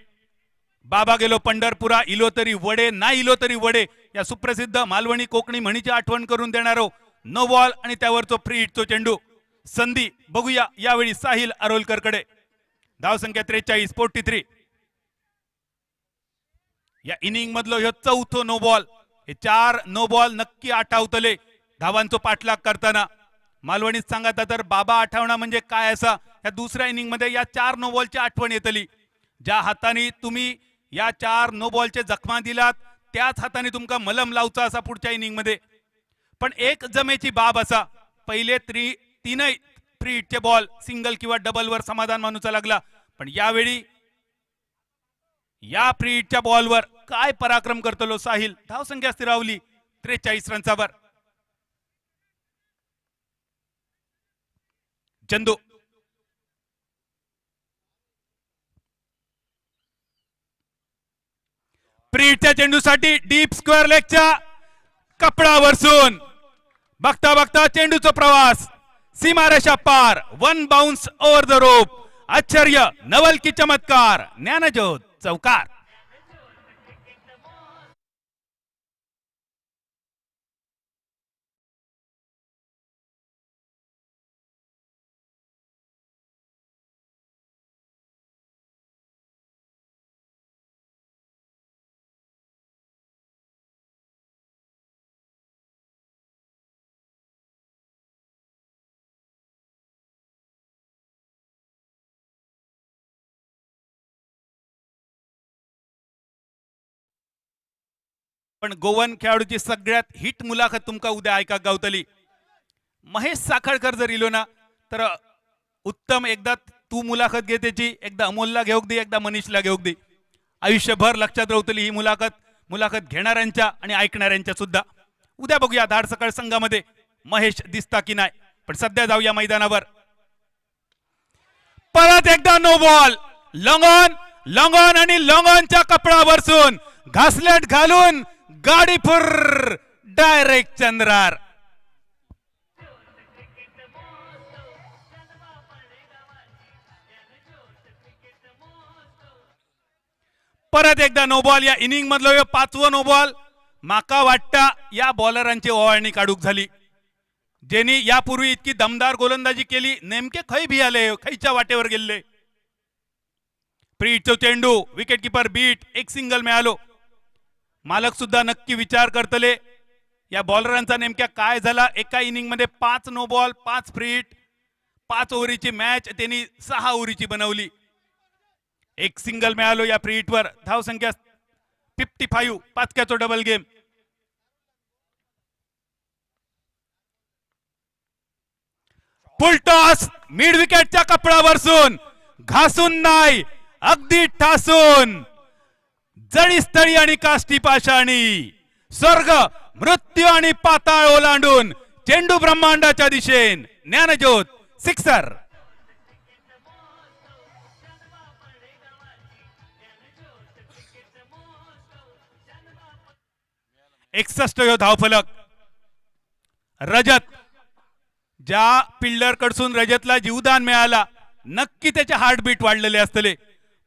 बाबा गेलो पंढरपुरा, इलो तरी वडे, नाही इलो तरी वडे, या सुप्रसिद्ध मालवणी कोकणी म्हणीची आठवण करून देणारो नो बॉल आणि त्यावरचो फ्री हिटचो चेंडू. संधी बघूया यावेळी साहिल आरोलकर कडे. धाव संख्या 43 43. या इनिंग मधलो ह्यो चौथो नो बॉल. हे 4 नो बॉल नक्की आठवतले धावांचो पाठलाग करताना. मालवणीत सांगता तर बाबा आठवणा म्हणजे काय असा. या दुसऱ्या इनिंग मध्ये या 4 नो बॉलची आठवण येतली. ज्या हाताने तुम्ही या 4 नो बॉलचे जखमा दिलात त्याच हाताने तुमका मलम लावचा असा पुढच्या इनिंग मध्ये. पण एक जमेची बाब असा, पहिले 3 फ्री हिटचे बॉल सिंगल किंवा डबल वर समाधान मानूचा लागला. पण यावेळी या फ्री हिटच्या बॉलवर काय पराक्रम करतलो साहिल. धाव संख्या स्थिरावली 43 रन्सावर. चंदू. फ्री हिटच्या चेंडूसाठी डीप स्क्वेअर लेगच्या कपडावरसून बघता बघता चेंडूचा प्रवास सीमारेषा पार. 1 बाउन्स ओव्हर द रोप. आश्चर्य, नवल की चमत्कार, ज्ञानज्योत चौकार. पण गोवन खेळाडूची सगळ्यात हिट मुलाखत तुमका उद्या ऐका गावतली. महेश साखळकर जर इलो ना तर उत्तम. एकदा तू मुलाखत घे त्याची, एकदा अमोलला घेऊक दे, एकदा मनीषला घेऊक दे. आयुष्यभर लक्षात राहतली ही मुलाखत घेणाऱ्यांच्या आणि ऐकणाऱ्यांच्या सुद्धा. उद्या बघूया धाड सकाळ संघामध्ये महेश दिसता की नाही. पण सध्या जाऊया मैदानावर. परत एकदा नो बॉल. लॉंगॉन आणि लॉंगॉनच्या कपडावरसून घासलेट घालून गाडी फुर डायरेक्ट चंद्रार. परत एकदा नो बॉल. या इनिंग मधलं 5वं नो बॉल. माका वाटता या बॉलरांची ओवाळणी काढूक झाली, ज्यांनी यापूर्वी इतकी दमदार गोलंदाजी केली. नेमके खै भियाले, खैच्या वाटेवर गेले. प्रीटचो चेंडू, विकेट किपर बीट, एक सिंगल मिळालो. मालक सुद्धा नक्की विचार करतले या बॉलरांचा नेमक्या काय झाला. एका इनिंग मध्ये 5 नो बॉल, 5 फ्री हिट, 5 ओव्हरीची मॅच त्यांनी 6 ओव्हरीची बनवली. एक सिंगल मिळालो या फ्री हिटवर. धाव संख्या 55, 5 कॅचो double game. Full toss, mid विकेटच्या कपडावरसून, घासून नाही, अगदी ठासून, जळीस्थळी आणि काष्टी पाषाणी, स्वर्ग मृत्यू आणि पाताळ ओलांडून चेंडू ब्रह्मांडाच्या दिशेन, ज्ञानज्योत सिक्सर. 61 धावफलक. रजत, ज्या फिल्डर कडसून रजतला जीवदान मिळाला, नक्की त्याचे हार्टबीट वाढलेले असतले.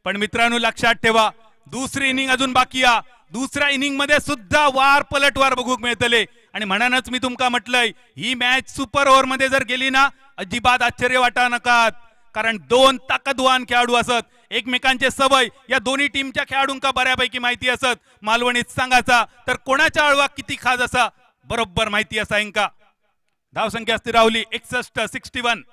पण मित्रांनो लक्षात ठेवा, दुसरी इनिंग अजून बाकी आहे. दुसऱ्या इनिंग मध्ये सुद्धा वार पलटवार बघूक मिळतले. आणि म्हणूनच मी तुमका म्हटलंय, ही मॅच सुपर ओव्हर मध्ये जर गेली ना, अजिबात आश्चर्य वाटा नकात. कारण 2 ताकदवान खेळाडू असत, एकमेकांचे सवय या दोन्ही टीमच्या खेळाडूंका बऱ्यापैकी माहिती असत. मालवणीत सांगायचा तर कोणाच्या आळवा किती खाज असा बरोबर माहिती असा. इंका धावसंख्या स्थिरावली 61, 61.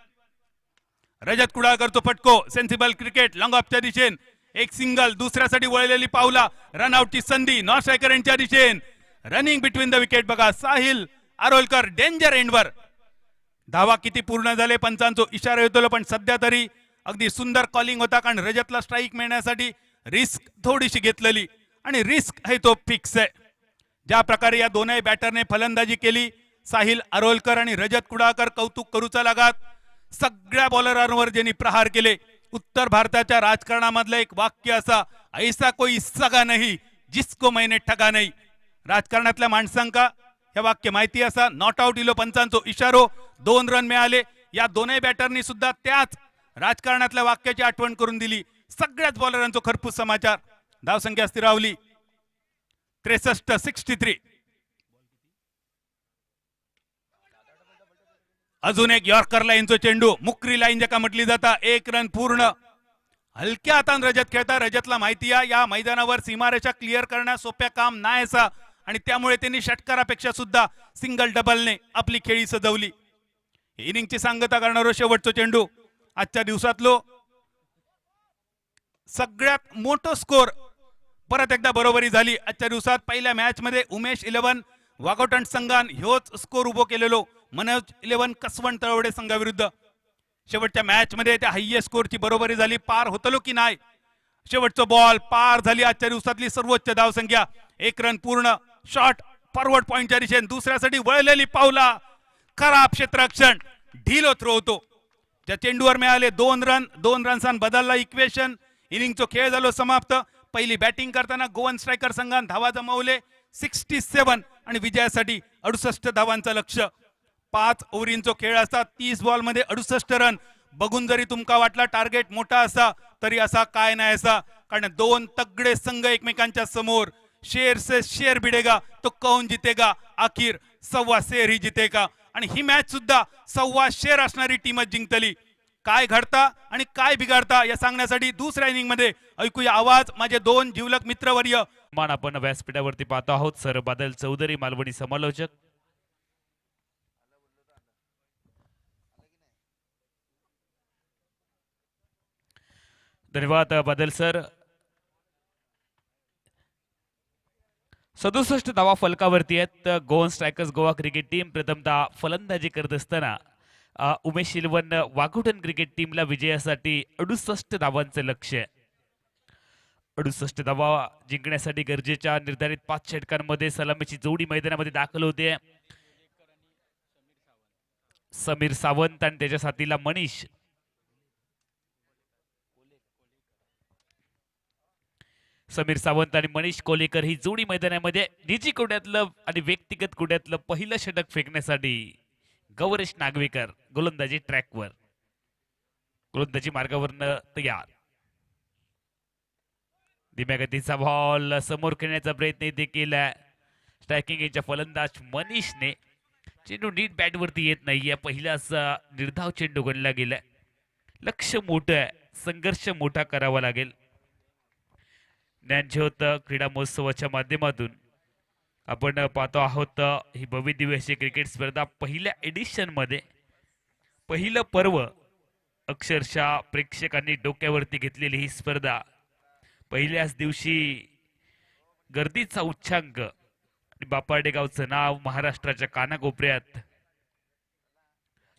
रजत कुडाळकरचो फटको, सेन्सिबल क्रिकेट, लॉंग ऑफच्या दिशेन, एक सिंगल, दुसऱ्यासाठी वळलेली पावला, रनआउटची संधी, नॉन स्ट्रायकर यांच्या दिशेन, रनिंग बिटवीन द विकेट. बघा साहिल आरोलकर डेंजर एंडवर. धावा किती पूर्ण झाले पंचांचो इशारा येतो, पण सध्या तरी अगदी सुंदर कॉलिंग होता. कारण रजतला स्ट्राईक मिळण्यासाठी रिस्क थोडीशी घेतलेली, आणि रिस्क आहे तो फिक्स आहे. ज्या प्रकारे या दोनही बॅटरने फलंदाजी केली, साहिल आरोलकर आणि रजत कुडाळकर, कौतुक करूचा लागात. सगळ्या बॉलरांवर ज्यांनी प्रहार केले. उत्तर भारताच्या राजकारणामधलं एक वाक्य असा, ऐसा कोई सगा नाही जिसको मैंने ठगा नाही. राजकारणातल्या माणसांका हे वाक्य माहिती असा. नॉट आउट इलो पंचांचो इशारो, 2 रन मिळाले. या दोनही बॅटरनी सुद्धा त्याच राजकारणातल्या वाक्याची आठवण करून दिली. सगळ्याच बॉलरांचो खरपूस समाचार. धावसंख्या स्थिरावली 63, 63. अजून एक यॉर्कर लाईनचो चेंडू, मुकरी लाईन जका म्हटली जाता, 1 रन पूर्ण. हलक्या हातान रजत खेळता. रजतला माहिती आहे या मैदानावर सीमारेषा क्लिअर करण्या सोप्या काम नाही असा, आणि त्यामुळे त्यांनी षटकारापेक्षा सुद्धा सिंगल डबलने आपली खेळी सजवली. इनिंगची सांगता करणारो शेवटचो चेंडू, आजच्या दिवसातलो सगळ्यात मोठं स्कोर. परत एकदा बरोबरी झाली आजच्या दिवसात. पहिल्या मॅच मध्ये उमेश 11 वाघोटण संघान ह्योच स्कोर उभो केलेलो मनोज 11 कसवण तळवडे संघाविरुद्ध. शेवटच्या मॅच मध्ये त्या हायएस्ट स्कोरची बरोबरी झाली. पार होतलो की नाही, शेवटचा बॉल पार झाली. आजच्या दिवसातली सर्वोच्च धावसंख्या, 1 रन पूर्ण. शॉट फॉरवर्ड पॉइंटच्या दिशेने, दुसऱ्यासाठी वळलेली पावला, खराब क्षेत्ररक्षण, ढिलो थ्रो होतो. त्या चेंडूवर मिळाले 2 रन. 2 रन्सान बदलला इक्वेशन. इनिंगचो खेळ झालो समाप्त. पहिली बॅटिंग करताना गोवन स्ट्रायकर संघान धावा जमवले 67, आणि विजयासाठी 68 धावांचं लक्ष. 5 ओव्हरींचो खेळ असता, 30 बॉल मध्ये 68 रन. बघून जरी तुमका वाटला टार्गेट मोठा असा, तरी असा काय नाही असा. कारण 2 तगडे संघ एकमेकांच्या समोर. शेर से शेर भिडेगा तो कौन जितेगा, आखिर 1.25 शेर ही जितेगा. आणि ही मॅच सुद्धा 1.25 शेर असणारी टीमच जिंकतली. काय घडता आणि काय बिघडता या सांगण्यासाठी दुसऱ्या इनिंग मध्ये ऐकूया आवाज माझे 2 जिवलक मित्रवर्य. आपण व्यासपीठावरती पाहतो आहोत. सर बादल चौधरी, मालवणी समालोचक. धन्यवाद बादल सर. 67 धावा फलकावरती आहेत Goan Strikers Goa cricket team. प्रथमतः फलंदाजी करत असताना उमेश 11 वाघोटन क्रिकेट टीमला विजयासाठी 68 धावांचं लक्ष्य. 68 धावा जिंकण्यासाठी गरजेच्या निर्धारित 5 षटकांमध्ये सलामीची जोडी मैदानामध्ये दाखल होते. समीर सावंत आणि त्याच्या साथीला मनीष. समीर सावंत आणि मनीष कोलेकर ही जोडी मैदानामध्ये निजी कोड्यातलं आणि व्यक्तिगत कोड्यातलं पहिलं षटक फेकण्यासाठी गौरेश नागवेकर गोलंदाजी ट्रॅकवर, गोलंदाजी मार्गावरनं तयार. धीम्या गतीचा बॉल समोर खेळण्याचा प्रयत्न इथे केला. स्ट्रायकिंग एजच्या फलंदाज मनीषने चेंडू नीट बॅटवरती येत नाहीये. पहिलाच निर्धाव चेंडू गणला गेलाय. लक्ष मोठं आहे, संघर्ष मोठा करावा लागेल. ज्ञानज्योत क्रीडा महोत्सवाच्या माध्यमातून आपण पाहतो आहोत ही भव्य दिव्य अशी क्रिकेट स्पर्धा. पहिल्या एडिशन मध्ये पहिलं पर्व अक्षरशः प्रेक्षकांनी डोक्यावरती घेतलेली ही स्पर्धा. पहिल्याच दिवशी गर्दीचा उच्चांक, बापार्डे गावचं नाव महाराष्ट्राच्या कानाकोपऱ्यात.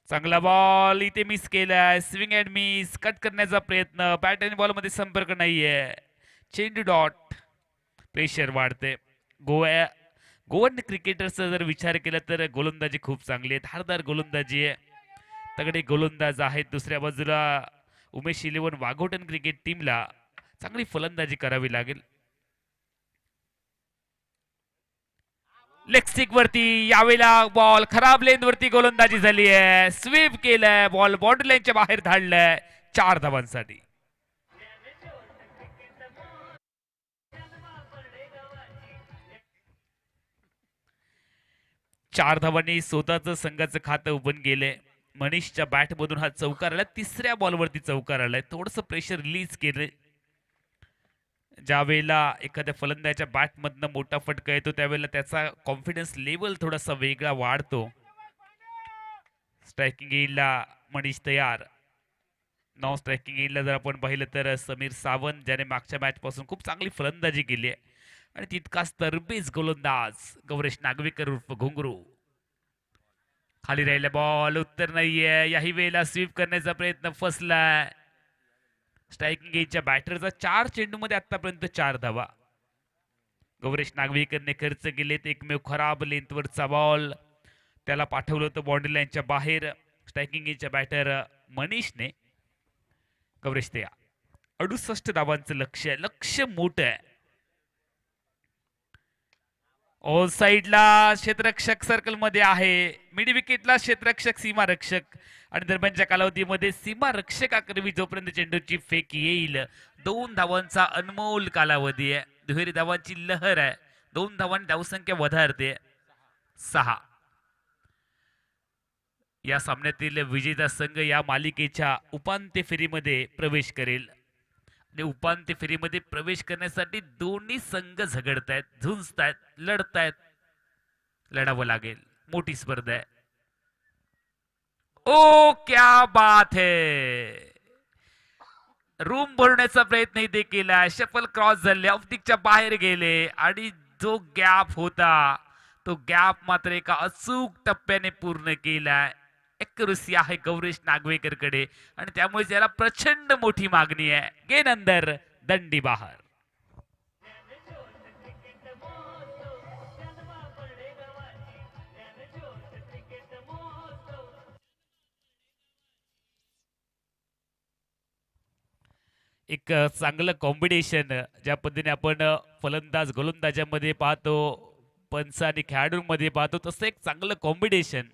चांगला बॉल इथे मिस केलाय. स्विंग अँड मिस, कट करण्याचा प्रयत्न, बॅट आणि बॉल मध्ये संपर्क नाहीये. चेंडू डॉट. प्रेशर वाढते. गोवन क्रिकेटरचा जर विचार केला तर गोलंदाजी खूप चांगली आहे, धारदार गोलंदाजी आहे, तगडे गोलंदाज आहेत. दुसऱ्या बाजूला उमेश 11 वाघोटन क्रिकेट टीमला चांगली फलंदाजी करावी लागेल. लेग स्टिक वरती यावेळेला बॉल खराब लेन वरती गोलंदाजी झाली आहे. स्वीप केलाय, बॉल बाउंड्री लाईनच्या बाहेर धाडलाय. 4 धावांसाठी. चार धावांनी स्वतःच संघाचं खातं ओपन केलंय. मनीषच्या बॅट मधून हा चौकार आलाय. तिसऱ्या बॉलवरती चौकार आलाय. थोडस प्रेशर रिलीज केलंय. ज्या वेळेला एखाद्या फलंदाजाच्या बॅट मधनं मोठा फटका येतो त्यावेळेला त्याचा कॉन्फिडन्स लेवल थोडासा वेगळा वाढतो. स्ट्रायकिंग एंडला मनीष तयार. नॉन स्ट्रायकिंग एंडला जर आपण पाहिलं तर समीर सावंत, ज्याने मागच्या मॅच पासून खूप चांगली फलंदाजी केली आहे. आणि तितकाच तरबेज गोलंदाज गौरेश नागवेकर उर्फ घुंगरू. खाली राहिला बॉल, उत्तर नाहीये. याही वेळेला स्वीप करण्याचा प्रयत्न फसलाय. स्ट्रायकिंग एजच्या बॅटरचा 4 चेंडूमध्ये आतापर्यंत 4 धावा. गौरेश नागवेकरने खर्च केलेत. एकमेव खराब लेंथवरचा बॉल त्याला पाठवलं होतं बाउंड्री लाईनच्या बाहेर. स्ट्रायकिंग एजच्या बॅटर मनीषने. गौरेश तया 68 धावांचं लक्ष आहे. लक्ष मोठं आहे. ऑल साइडला क्षेत्ररक्षक सर्कल मध्ये आहे. मिड विकेटला क्षेत्ररक्षक, सीमारक्षक आणि दरम्यानच्या कालावधीमध्ये सीमारक्षकाकरवी जोपर्यंत चेंडूची फेक येईल 2 धावांचा अनमोल कालावधी आहे. दुहेरी धावांची लहर आहे. 2 धावांनी धावसंख्या वधारते. 6. या सामन्यातील विजेता संघ या मालिकेच्या उपांत्य फेरीमध्ये प्रवेश करेल. आणि उपांत्य फेरीमध्ये प्रवेश करण्यासाठी दोन्ही संघ झगडतायत, झुंजतायत, लढतायत. लढावं लागेल. मोठी स्पर्धा आहे. ओ क्या बात है. रूम भरण्याचा प्रयत्न इथे केला. शफल क्रॉस झाले, ऑप्टिकच्या बाहेर गेले आणि जो गॅप होता तो गॅप मात्र एका अचूक टप्प्याने पूर्ण केलाय. एक्युरसी आहे गौरेश नागवेकर कडे आणि त्यामुळे त्याला प्रचंड मोठी मागणी आहे. गेन अंदर, दंडी बाहर. एक चांगलं कॉम्बिनेशन ज्या पद्धतीने आपण फलंदाज गोलंदाजामध्ये पाहतो, पंच आणि खेळाडूंमध्ये पाहतो, तसं एक चांगलं कॉम्बिनेशन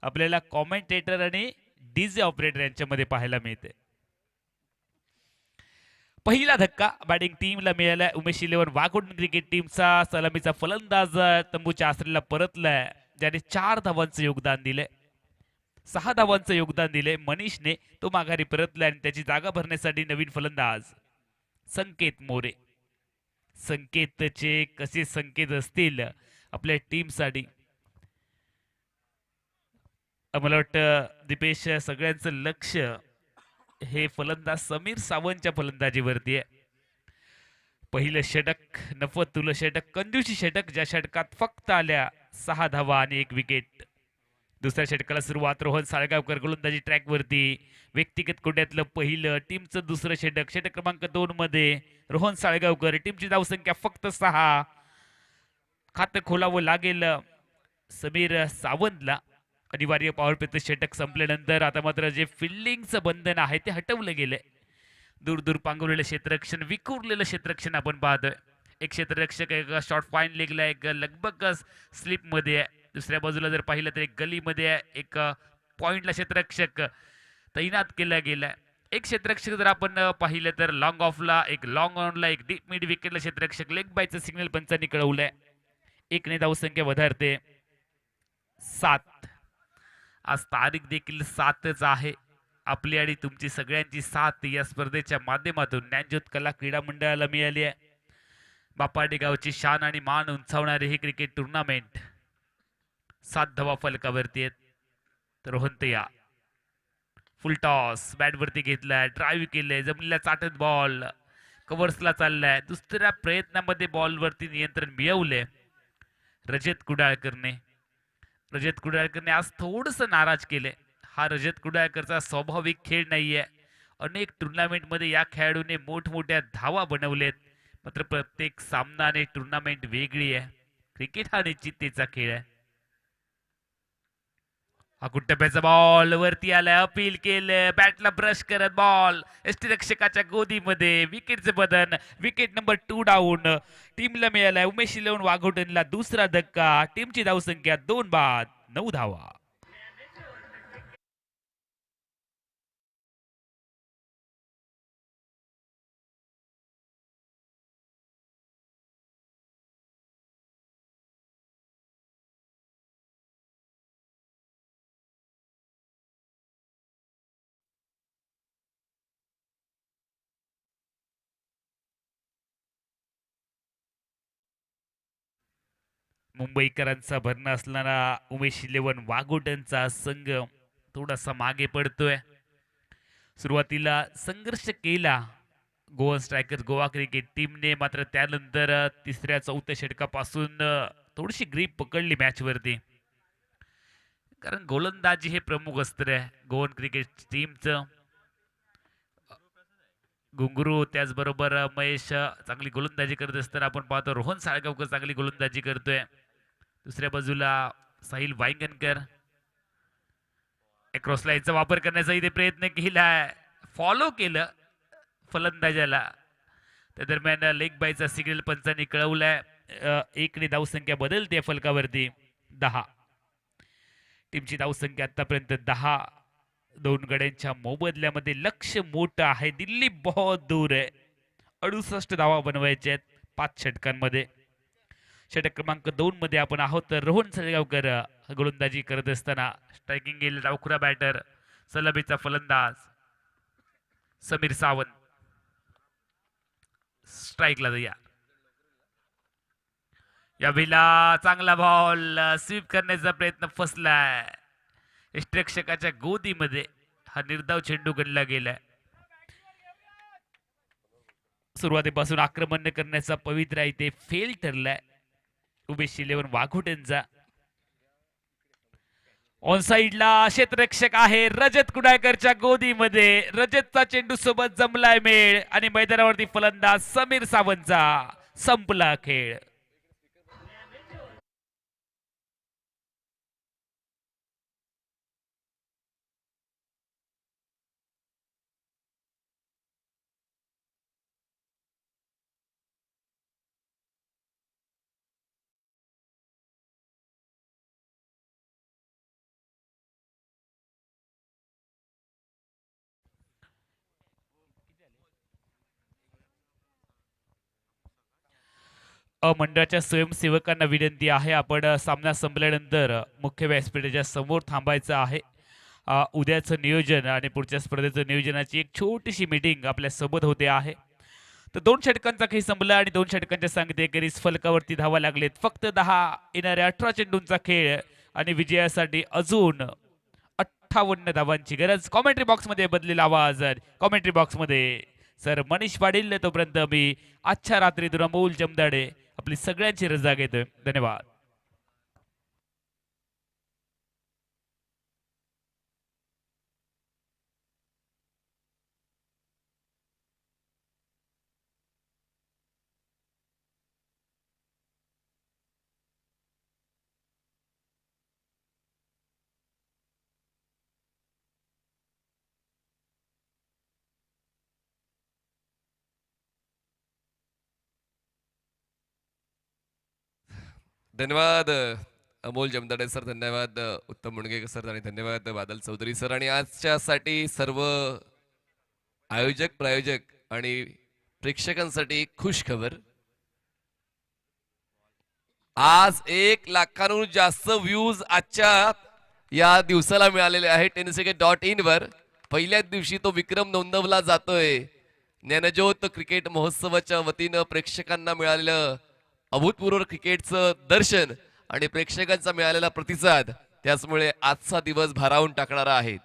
आपल्याला कॉमेंटेटर आणि डीजे ऑपरेटर यांच्यामध्ये पाहायला मिळते. पहिला धक्का बॅटिंग टीमला मिळाला. उमेश 11 वाघोटन क्रिकेट टीमचा सलामीचा फलंदाज तंबूच्या आसरेला परतलाय, ज्याने 4 धावांचं योगदान दिलंय. 6 धावांचं योगदान दिले मनीषने. तो माघारी परतला आणि त्याची जागा भरण्यासाठी नवीन फलंदाज संकेत मोरे. संकेतचे कसे संकेत असतील आपल्या टीमसाठी. मला वाटतं दीपेश सगळ्यांचं लक्ष हे फलंदाज समीर सावंतच्या फलंदाजीवरती आहे. पहिलं षटक नफतुलं षटक, कंजूसी षटक, ज्या षटकात फक्त आल्या 6 धावा आणि 1 विकेट. दुसऱ्या षटकाला सुरुवात रोहन साळगावकर गोलंदाजी ट्रॅक वरती. व्यक्तिगत कोट्यातलं पहिलं, टीमचं दुसरं षटक. षटक क्रमांक 2 मध्ये रोहन साळगावकर. टीमची धावसंख्या फक्त 6. खातं खोलावं लागेल समीर सावंतला. अनिवार्य पॉवर प्लेचं षटक संपल्यानंतर आता मात्र जे फिल्डिंगचं बंधन आहे ते हटवलं गेलंय. दूर दूर पांगवलेलं क्षेत्ररक्षण, विखुरलेलं क्षेत्ररक्षण आपण पाहतोय. एक क्षेत्ररक्षक एक शॉर्ट फाईन लेगला, एक लगभग स्लिप मध्ये आहे. दुसऱ्या बाजूला जर पाहिलं तर एक गलीमध्ये आहे. एक पॉइंटला क्षेत्ररक्षक तैनात केला गेलाय. एक क्षेत्ररक्षक जर आपण पाहिलं तर लॉंग ऑफला एक लॉंग ऑनला एक डीप मिड विकेटला क्षेत्ररक्षक लेग बायचं सिग्नल पंचांनी कळवलंय. एकने धावसंख्या वधारते 7. आज तारीख देखील 7च आहे. आपली आणि तुमची सगळ्यांची साथ या स्पर्धेच्या माध्यमातून ज्ञानज्योत कला क्रीडा मंडळाला मिळाली आहे. बापाडी गावची शान आणि मान उंचावणारी ही क्रिकेट टुर्नामेंट 7 धावा फलकावरती आहेत. तर रोहंतया फुल टॉस बॅटवरती घेतलाय, ड्राईव्ह केलंय, जमिनीला चाटत बॉल कव्हर्सला चाललाय. दुसऱ्या प्रयत्नामध्ये बॉलवरती नियंत्रण मिळवले रजत कुडाळकरने आज थोडस नाराज केले. हा रजत कुडाळकरचा स्वाभाविक खेळ नाहीये. अनेक टुर्नामेंटमध्ये या खेळाडूने मोठमोठ्या धावा बनवलेत, मात्र प्रत्येक सामना आणि टुर्नामेंट वेगळी आहे. क्रिकेट हा निश्चिततेचा खेळ आहे. हा कुट्टप्याचा बॉल वरती आलाय, अपील केलं, बॅटला ब्रश करत बॉल यष्टीरक्षकाच्या गोदीमध्ये. विकेटचे बदन, विकेट नंबर 2 डाऊन. टीमला मिळालाय उमेश इलेव्हन वाघोटनला दुसरा धक्का. टीमची धावसंख्या 2 बाद 9 धावा. मुंबईकरांचा भरणा असणारा उमेश इलेव्हन वाघोटनचा संघ थोडासा मागे पडतोय. सुरुवातीला संघर्ष केला गोवा स्ट्रायकर्स गोवा क्रिकेट टीमने, मात्र त्यानंतर तिसऱ्या चौथ्या षटकापासून थोडीशी ग्रीप पकडली मॅच वरती. कारण गोलंदाजी हे प्रमुख अस्त्र आहे गोवन क्रिकेट टीमचं. घुंगरू त्याचबरोबर महेश चांगली गोलंदाजी करत असताना आपण पाहतो रोहन साळगावकर चांगली गोलंदाजी करतोय. दुसऱ्या बाजूला साहिल वांगणकर क्रॉस लाईनचा वापर करण्याचा इथे प्रयत्न केलाय, फॉलो केलं फलंदाजाला. त्या दरम्यान लेग बायचा सिग्नल पंचांनी कळवलाय. एकने धावसंख्या बदलते फलकावरती 10. टीमची धावसंख्या आतापर्यंत 10. 2 गड्यांच्या मोबदल्यामध्ये लक्ष मोठं आहे. दिल्ली बहुत दूर आहे. 68 धावा बनवायचे आहेत 5 षटकांमध्ये. षटक क्रमांक 2 मध्ये आपण आहोत. तर रोहन सळगावकर गोलंदाजी करत असताना स्ट्रायकिंग गेले डावखुरा बॅटर सलबीचा फलंदाज समीर सावंत स्ट्राईकला या वेळेला चांगला बॉल स्वीप करण्याचा प्रयत्न फसलाय. यष्टीरक्षकाच्या गोदीमध्ये हा निर्धाव चेंडू गणला गेलाय. सुरुवातीपासून आक्रमण करण्याचा पवित्रा इथे फेल ठरलाय उमेश इलेव्हन वाघोटेंचा. ऑन साइडला क्षेत्ररक्षक आहे रजत कुडाळकरच्या गोदीमध्ये. रजतचा चेंडू सोबत जमलाय मेळ आणि मैदानावरती फलंदाज समीर सावंतचा. संपला खेळ. मंडळाच्या स्वयंसेवकांना विनंती आहे, आपण सामना संपल्यानंतर मुख्य व्यासपीठाच्या समोर थांबायचं आहे. उद्याचं नियोजन आणि पुढच्या स्पर्धेचं नियोजनाची एक छोटीशी मीटिंग आपल्या सोबत होते आहे. तर 2 षटकांचा खेळ संपला आणि 2 षटकांच्या सांगतेकरीस फलकावरती धावा लागलेत. फक्त 10 येणाऱ्या 18 चेंडूंचा खेळ आणि विजयासाठी अजून 58 धावांची गरज. कॉमेंट्री बॉक्समध्ये बदलेला आवाज कॉमेंट्री बॉक्समध्ये सर मनीष पाटील. तोपर्यंत मी आजच्या रात्रीतून अमोल जमदाडे आपली सगळ्यांची रजा घेतोय. धन्यवाद. धन्यवाद अमोल जमदाडे सर, धन्यवाद उत्तम मुणगेकर सर आणि धन्यवाद बादल चौधरी सर. आणि आजच्यासाठी सर्व आयोजक प्रायोजक आणि प्रेक्षकांसाठी खुश खबर. आज 1 लाखांहून जास्त व्ह्यूज आजच्या या दिवसाला मिळालेले आहे tenniscricket.in वर. पहिल्याच दिवशी तो विक्रम नोंदवला जातोय. ज्ञानज्योत क्रिकेट महोत्सवाच्या वतीनं प्रेक्षकांना मिळालेलं अभूतपूर्व क्रिकेटचं दर्शन आणि प्रेक्षकांचा मिळालेला प्रतिसाद, त्याचमुळे आजचा दिवस भारावून टाकणारा आहे.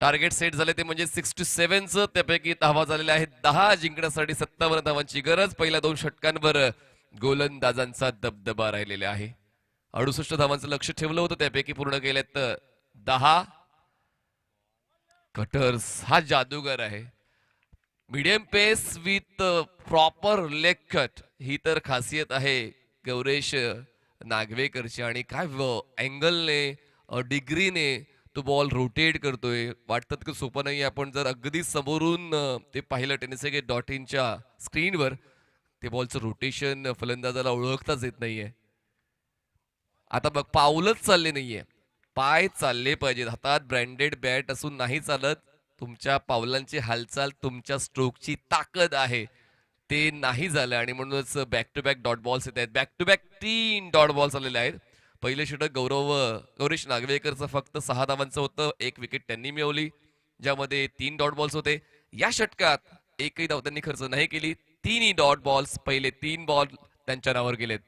टार्गेट सेट झाले ते म्हणजे 67चं, त्यापैकी धावा झालेल्या आहेत 10. जिंकण्यासाठी 57 धावांची गरज. पहिल्या 2 षटकांवर गोलंदाजांचा दबदबा राहिलेला आहे. 68 धावांचं लक्ष ठेवलं होतं, त्यापैकी पूर्ण केलेत 10. कटर्स हा जादूगर आहे. Medium pace with proper leg cut, ही तर खासियत आहे गौरेश नागवेकरची. आणि काय अँगलने डिग्रीने तो बॉल रोटेट करतोय. वाटतं की सोपं नाही. आपण जर अगदी समोरून ते पाहिलं tenniscricket.in च्या स्क्रीनवर, ते बॉलचं रोटेशन फलंदाजाला ओळखताच येत नाहीये. आता बघ, पाऊलच चालले नाहीये, पाय चालले पाहिजेत. हातात ब्रँडेड बॅट असून नाही चालत. तुमच्या पावलांची हालचाल तुमच्या स्ट्रोकची ताकद आहे, ते नाही झालं आणि म्हणूनच back to back dot balls येत आहेत. Back to back 3 dot balls आलेले आहेत. पहिले षटक गौरेश नागवेकरचं फक्त 6 धावांचं होतं. 1 विकेट त्यांनी मिळवली, ज्यामध्ये 3 डॉट बॉल्स होते. या षटकात एकही धाव त्यांनी खर्च नाही केली. 3 डॉट बॉल्स, पहिले 3 बॉल त्यांच्या नावावर गेलेत.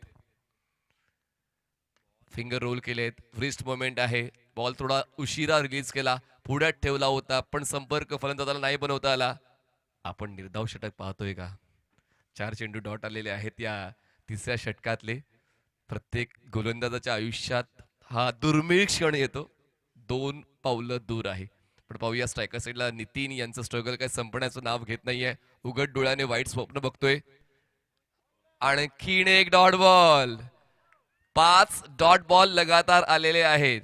फिंगर रोल केलेत. व्रिस्ट मोमेंट आहे. बॉल थोडा उशिरा रिलीज केला, पुढ्यात ठेवला होता, पण संपर्क फलंदाजाला नाही बनवता आला. आपण निर्धाव षटक पाहतोय का? 4 चेंडू डॉट आलेले आहेत या तिसऱ्या षटकातले. प्रत्येक गोलंदाजाच्या आयुष्यात हा दुर्मिळ क्षण येतो. 2 पावलं दूर आहे. पण पाहूया स्ट्रायकर साईडला नितीन यांचं स्ट्रगल काय संपण्याचं नाव घेत नाहीये. उघड डोळ्याने वाईट स्वप्न बघतोय. आणखीन एक डॉट बॉल. 5 डॉट बॉल लगातार आलेले आहेत.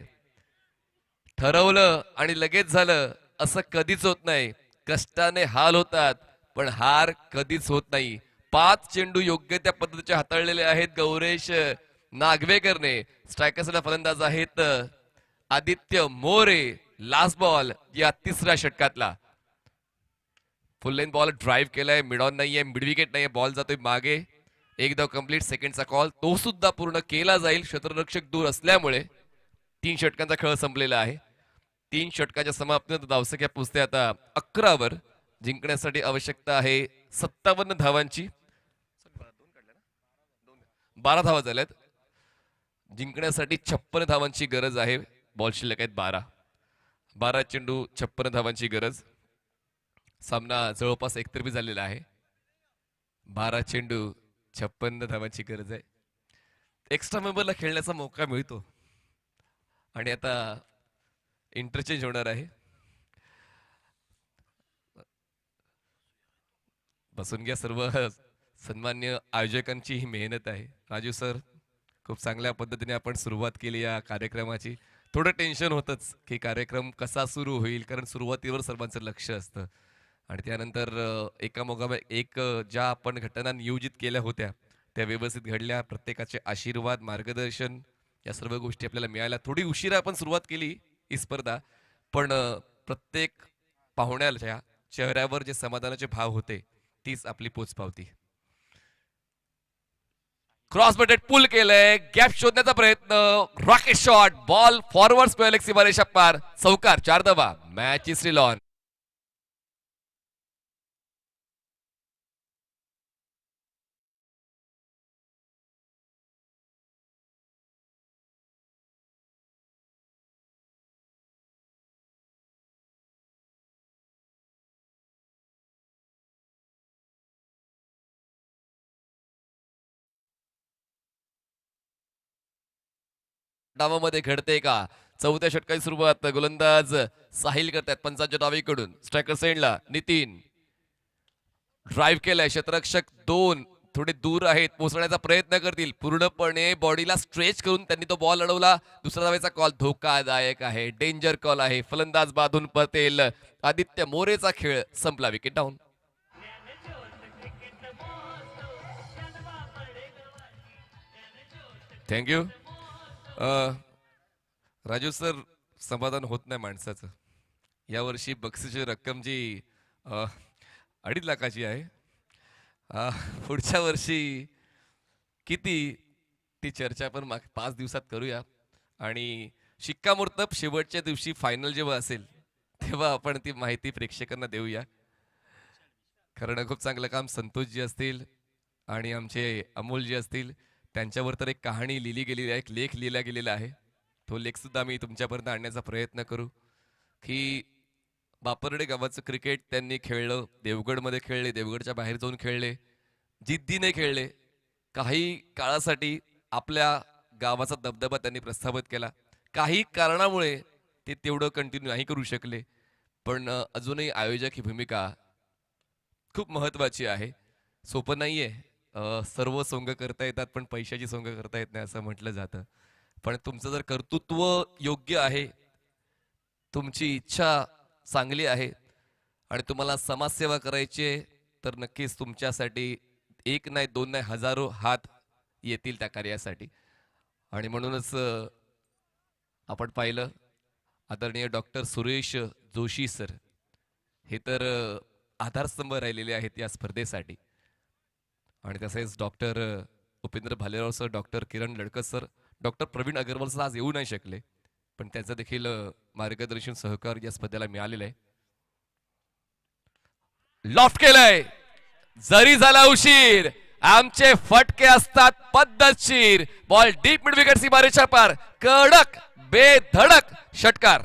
ठरवलं आणि लगेच झालं असं कधीच होत नाही. कष्टाने हाल होतात, पण हार कधीच होत नाही. 5 चेंडू योग्य त्या पद्धतीचे हाताळलेले आहेत गौरेश नागवेकरने. स्ट्रायकर्सला फलंदाज आहेत आदित्य मोरे. लास्ट बॉल या तिसऱ्या षटकातला. फुल लेन बॉल ड्राईव्ह केलाय. मिड ऑन नाहीये, मिड विकेट नाहीये. बॉल जातोय मागे. एक धाव कंप्लीट. सेकंडचा कॉल तो सुद्धा पूर्ण केला जाईल. क्षेत्ररक्षक दूर असल्यामुळे 3 षटकांचा खेळ संपलेला आहे. 3 षटकाच्या समाप्तीनंतर धावसंख्या पोहोचते आता 11 वर. जिंकण्यासाठी आवश्यकता आहे 57 धावांची. 12 धावा झाल्यात. जिंकण्यासाठी 56 धावांची गरज आहे. बॉल शिल्लक आहेत 12 चेंडू 56 धावांची गरज. सामना जवळपास एकतर्फी झालेला आहे. 12 चेंडू 56 धावांची गरज आहे. एक्स्ट्रा मेंबरला खेळण्याचा मौका मिळतो आणि आता इंटरचेंज होणार आहे. बसून घ्या. सर्व सन्मान्य आयोजकांची ही मेहनत आहे. राजू सर, खूप चांगल्या पद्धतीने आपण सुरुवात केली या कार्यक्रमाची. थोडं टेन्शन होतंच की कार्यक्रम कसा सुरू होईल, कारण सुरुवातीवर सर्वांचं लक्ष असतं आणि त्यानंतर एकामागोमाग एक ज्या आपण घटना नियोजित केल्या होत्या त्या व्यवस्थित घडल्या. प्रत्येकाचे आशीर्वाद, मार्गदर्शन या सर्व गोष्टी आपल्याला मिळाल्या. थोडी उशिरा आपण सुरुवात केली ही स्पर्धा, पण प्रत्येक पाहुण्याच्या चेहऱ्यावर जे समाधानाचे भाव होते तीच आपली पोचपावती. क्रॉस बटेट पुल केलंय. गॅप शोधण्याचा प्रयत्न. Rocket shot. Ball forward square सीमारेषा पार. चौकार. 4 धावा. Match is still on. डावामध्ये घडते का? चौथ्या षटकाची सुरुवात गोलंदाज साहिल करतात पंचांच्या डावीकडून. स्ट्रायकर सेंडला नितीन ड्राईव्ह केलाय. क्षेत्ररक्षक 2 थोडे दूर आहेत, पोहोचण्याचा प्रयत्न करतील. पूर्णपणे बॉडीला स्ट्रेच करून त्यांनी तो बॉल अडवला. दुसरा धावेचा कॉल धोकादायक आहे, डेंजर कॉल आहे. फलंदाज बांधून परतेल. आदित्य मोरेचा खेळ संपला. Wicket down. Thank you. Raju sir, समाधान होत नाही माणसाचं. यावर्षी बक्षीसची रक्कम जी 2.5 लाखाची आहे. अ, पुढच्या वर्षी किती ती चर्चा आपण 5 दिवसात करूया आणि शिक्कामोर्तब शेवटच्या दिवशी फायनल जेव्हा असेल तेव्हा आपण ती माहिती प्रेक्षकांना देऊया. कारण खूप चांगलं काम संतोषजी असतील आणि आमचे अमोलजी असतील, त्यांच्यावर तर एक कहाणी लिहिली गेलेली आहे, एक लेख लिहिला गेलेला आहे. तो लेख सुद्धा मी तुमच्यापर्यंत आणण्याचा प्रयत्न करू की बापर्डे गावाचं क्रिकेट त्यांनी खेळलं, देवगडमध्ये खेळले, देवगडच्या बाहेर जाऊन खेळले, जिद्दीने खेळले, काही काळासाठी आपल्या गावाचा दबदबा त्यांनी प्रस्थापित केला. काही कारणामुळे ते तेवढं कंटिन्यू नाही करू शकले, पण अजूनही आयोजक ही भूमिका खूप महत्वाची आहे. सोपं नाहीये. सर्व सोंग करता येतात पण पैशाची सोंग करता येत नाही असं म्हटलं जातं. पण तुमचं जर कर्तृत्व योग्य आहे, तुमची इच्छा चांगली आहे आणि तुम्हाला समाजसेवा करायची आहे, तर नक्कीच तुमच्यासाठी एक नाही, दोन नाही, हजारो हात येतील त्या कार्यासाठी. आणि म्हणूनच आपण पाहिलं आदरणीय डॉक्टर सुरेश जोशी सर हे तर आधारस्तंभ राहिलेले आहेत या स्पर्धेसाठी. आणि तसेच doctor Upendra Bhalerao sir, doctor Kiran Ladkat sir, doctor Praveen Agrawal sir आज येऊ नाही शकले, पण त्याचं देखील मार्गदर्शन सहकार या स्पर्धेला मिळालेलं आहे. लॉफ्ट केलंय, जरी झाला उशीर, आमचे फटके असतात पद्धतशीर. बॉल डीप मिड विकेट सीमारेषा पार, कडक बेधडक षटकार.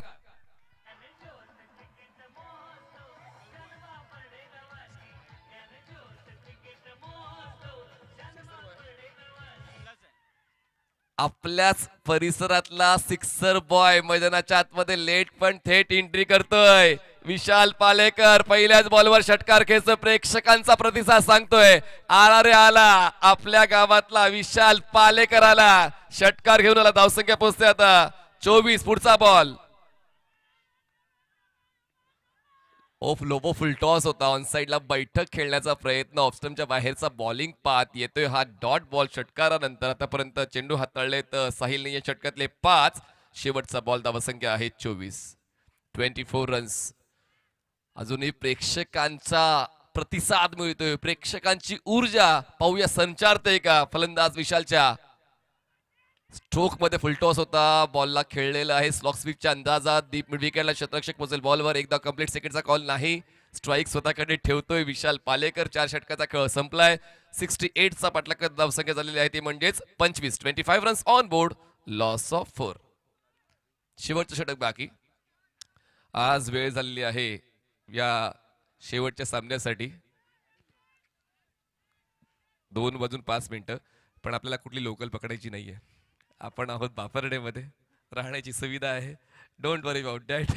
आपल्याच परिसरातला सिक्सर बॉय मैदानाच्या आतमध्ये लेट पण थेट एंट्री करतोय. विशाल पालेकर पहिल्याच बॉलवर षटकार खेचतो. प्रेक्षकांचा प्रतिसाद सांगतोय आला रे आला, आपल्या गावातला विशाल पालेकर आला, षटकार घेऊन आला. धावसंख्या पोहोचते आता 24. पुढचा ball of Lobo full toss होता. ऑन साइडला बैठक खेळण्याचा प्रयत्न, ऑफस्टमच्या बाहेरचा बॉलिंग पाथ येतोय. हा डॉट बॉल षटकारानंतर आतापर्यंत चेंडू हाताळलेत साहिलने या षटकातले 5. शेवटचा बॉल, धावसंख्या आहे 24 रन्स. अजूनही प्रेक्षकांचा प्रतिसाद मिळतोय, प्रेक्षकांची ऊर्जा पाहूया संचारते का फलंदाज विशालच्या. स्ट्रोक मध्ये फुलटॉस होता, बॉलला खेळलेला आहे स्लॉक स्वीपच्या अंदाजात. डीप मिड विकेटला शतरक्षक पोहोचेल बॉलवर. एकदा कंप्लीट सेकंडचा कॉल नाही, स्ट्राईक स्वतःकडे ठेवतोय विशाल पालेकर. 4 षटकाचा खेळ संपलाय. 68चा पाठलाग धावसंख्या झालेली आहे, ती म्हणजेच 25 runs on board, loss of 4. शेवटचं षटक बाकी. आज वेळ झालेली आहे या शेवटच्या सामन्यासाठी 2:05. पण आपल्याला कुठली लोकल पकडायची नाहीये. आपण आहोत बापर्डेमध्ये, राहण्याची सुविधा आहे. Don't worry about that.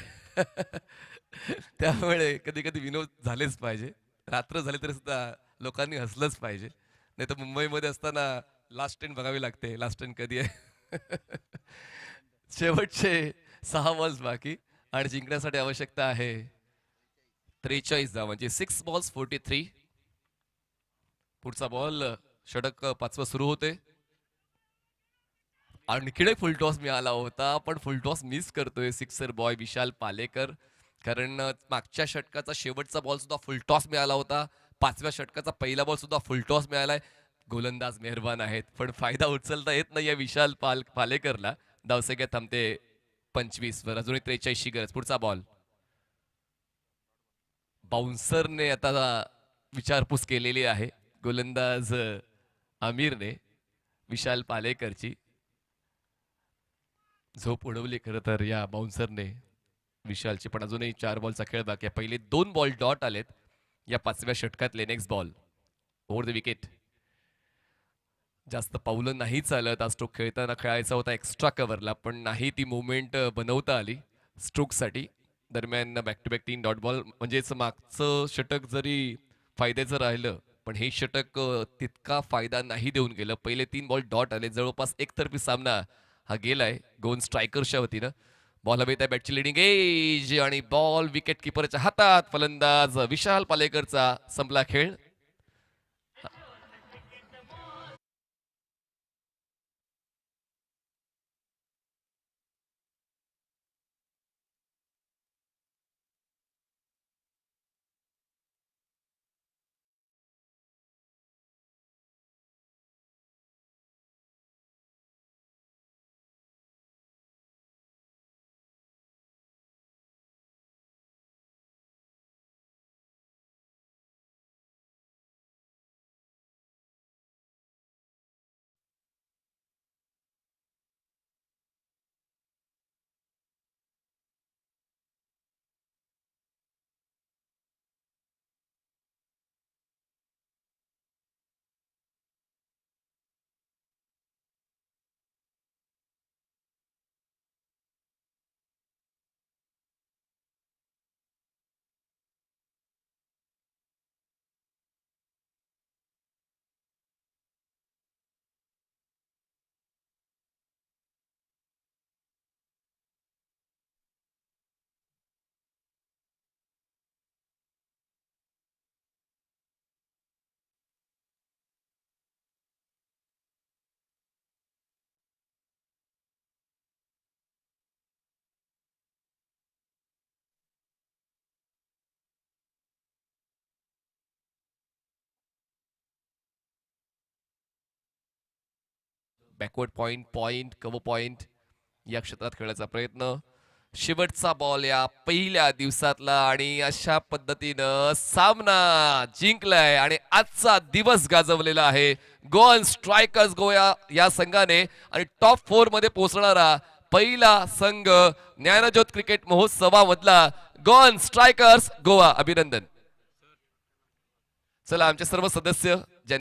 त्यामुळे कधी कधी विनोद झालेच पाहिजे. रात्र झाली तरी सुद्धा लोकांनी हसलंच पाहिजे. नाही तर मुंबईमध्ये असताना लास्ट ट्रेन बघावी लागते, लास्ट ट्रेन कधी आहे. शेवटचे 6 बॉल्स बाकी आणि जिंकण्यासाठी आवश्यकता आहे 43 धावा, म्हणजे 6 बॉल्स 43. पुढचा बॉल, षटक 5वं सुरू होते. आणखीन एक फुलटॉस मिळाला होता, पण फुलटॉस मिस करतोय सिक्सर बॉय विशाल पालेकर. कारण मागच्या षटकाचा शेवटचा बॉल सुद्धा फुलटॉस मिळाला होता, 5व्या षटकाचा पहिला बॉल सुद्धा फुलटॉस मिळालाय. गोलंदाज मेहरबान आहेत, पण फायदा उचलता येत नाहीये विशाल पालेकरला. धावसंख्या थांबते 25 वर. अजूनही 43ची गरज. पुढचा बॉल, बाउन्सरने आता विचारपूस केलेली आहे गोलंदाज आमिरने विशाल पालेकरची. झोप उडवली खरं तर या बाउन्सरने विशालची. पण अजूनही 4 बॉलचा खेळ बाकी आहे. पहिले 2 बॉल डॉट आलेत या 5व्या षटकातले. Next ball over the wicket. जास्त पावलं नाही चालत. आज स्ट्रोक खेळताना खेळायचा होता एक्स्ट्रा कव्हरला, पण नाही ती मुवमेंट बनवता आली स्ट्रोकसाठी. दरम्यान back to back 3 dot ball. म्हणजेच मागचं षटक जरी फायद्याचं राहिलं, पण हे षटक तितका फायदा नाही देऊन गेलं. पहिले 3 बॉल डॉट आले. जवळपास एकतर्फी सामना हा गेलाय गोवन स्ट्रायकरच्या वतीनं. बॉल हवेत आहे, बॅटची लिडिंग एज आणि बॉल विकेट किपरच्या हातात. फलंदाज विशाल पालेकरचा. संपला खेळ. Backward point point cover point या क्षेत्रात खेळण्याचा प्रयत्न. शेवटचा बॉल या पहिल्या दिवसातला आणि अशा पद्धतीनं सामना जिंकलाय आणि आजचा दिवस गाजवलेला आहे गोवन स्ट्रायकर्स गोवा या संघाने. आणि टॉप 4 मध्ये पोहोचणारा पहिला संघ ज्ञानज्योत क्रिकेट महोत्सवामधला गोवन स्ट्रायकर्स गोवा. अभिनंदन. चला आमचे सर्व सदस्य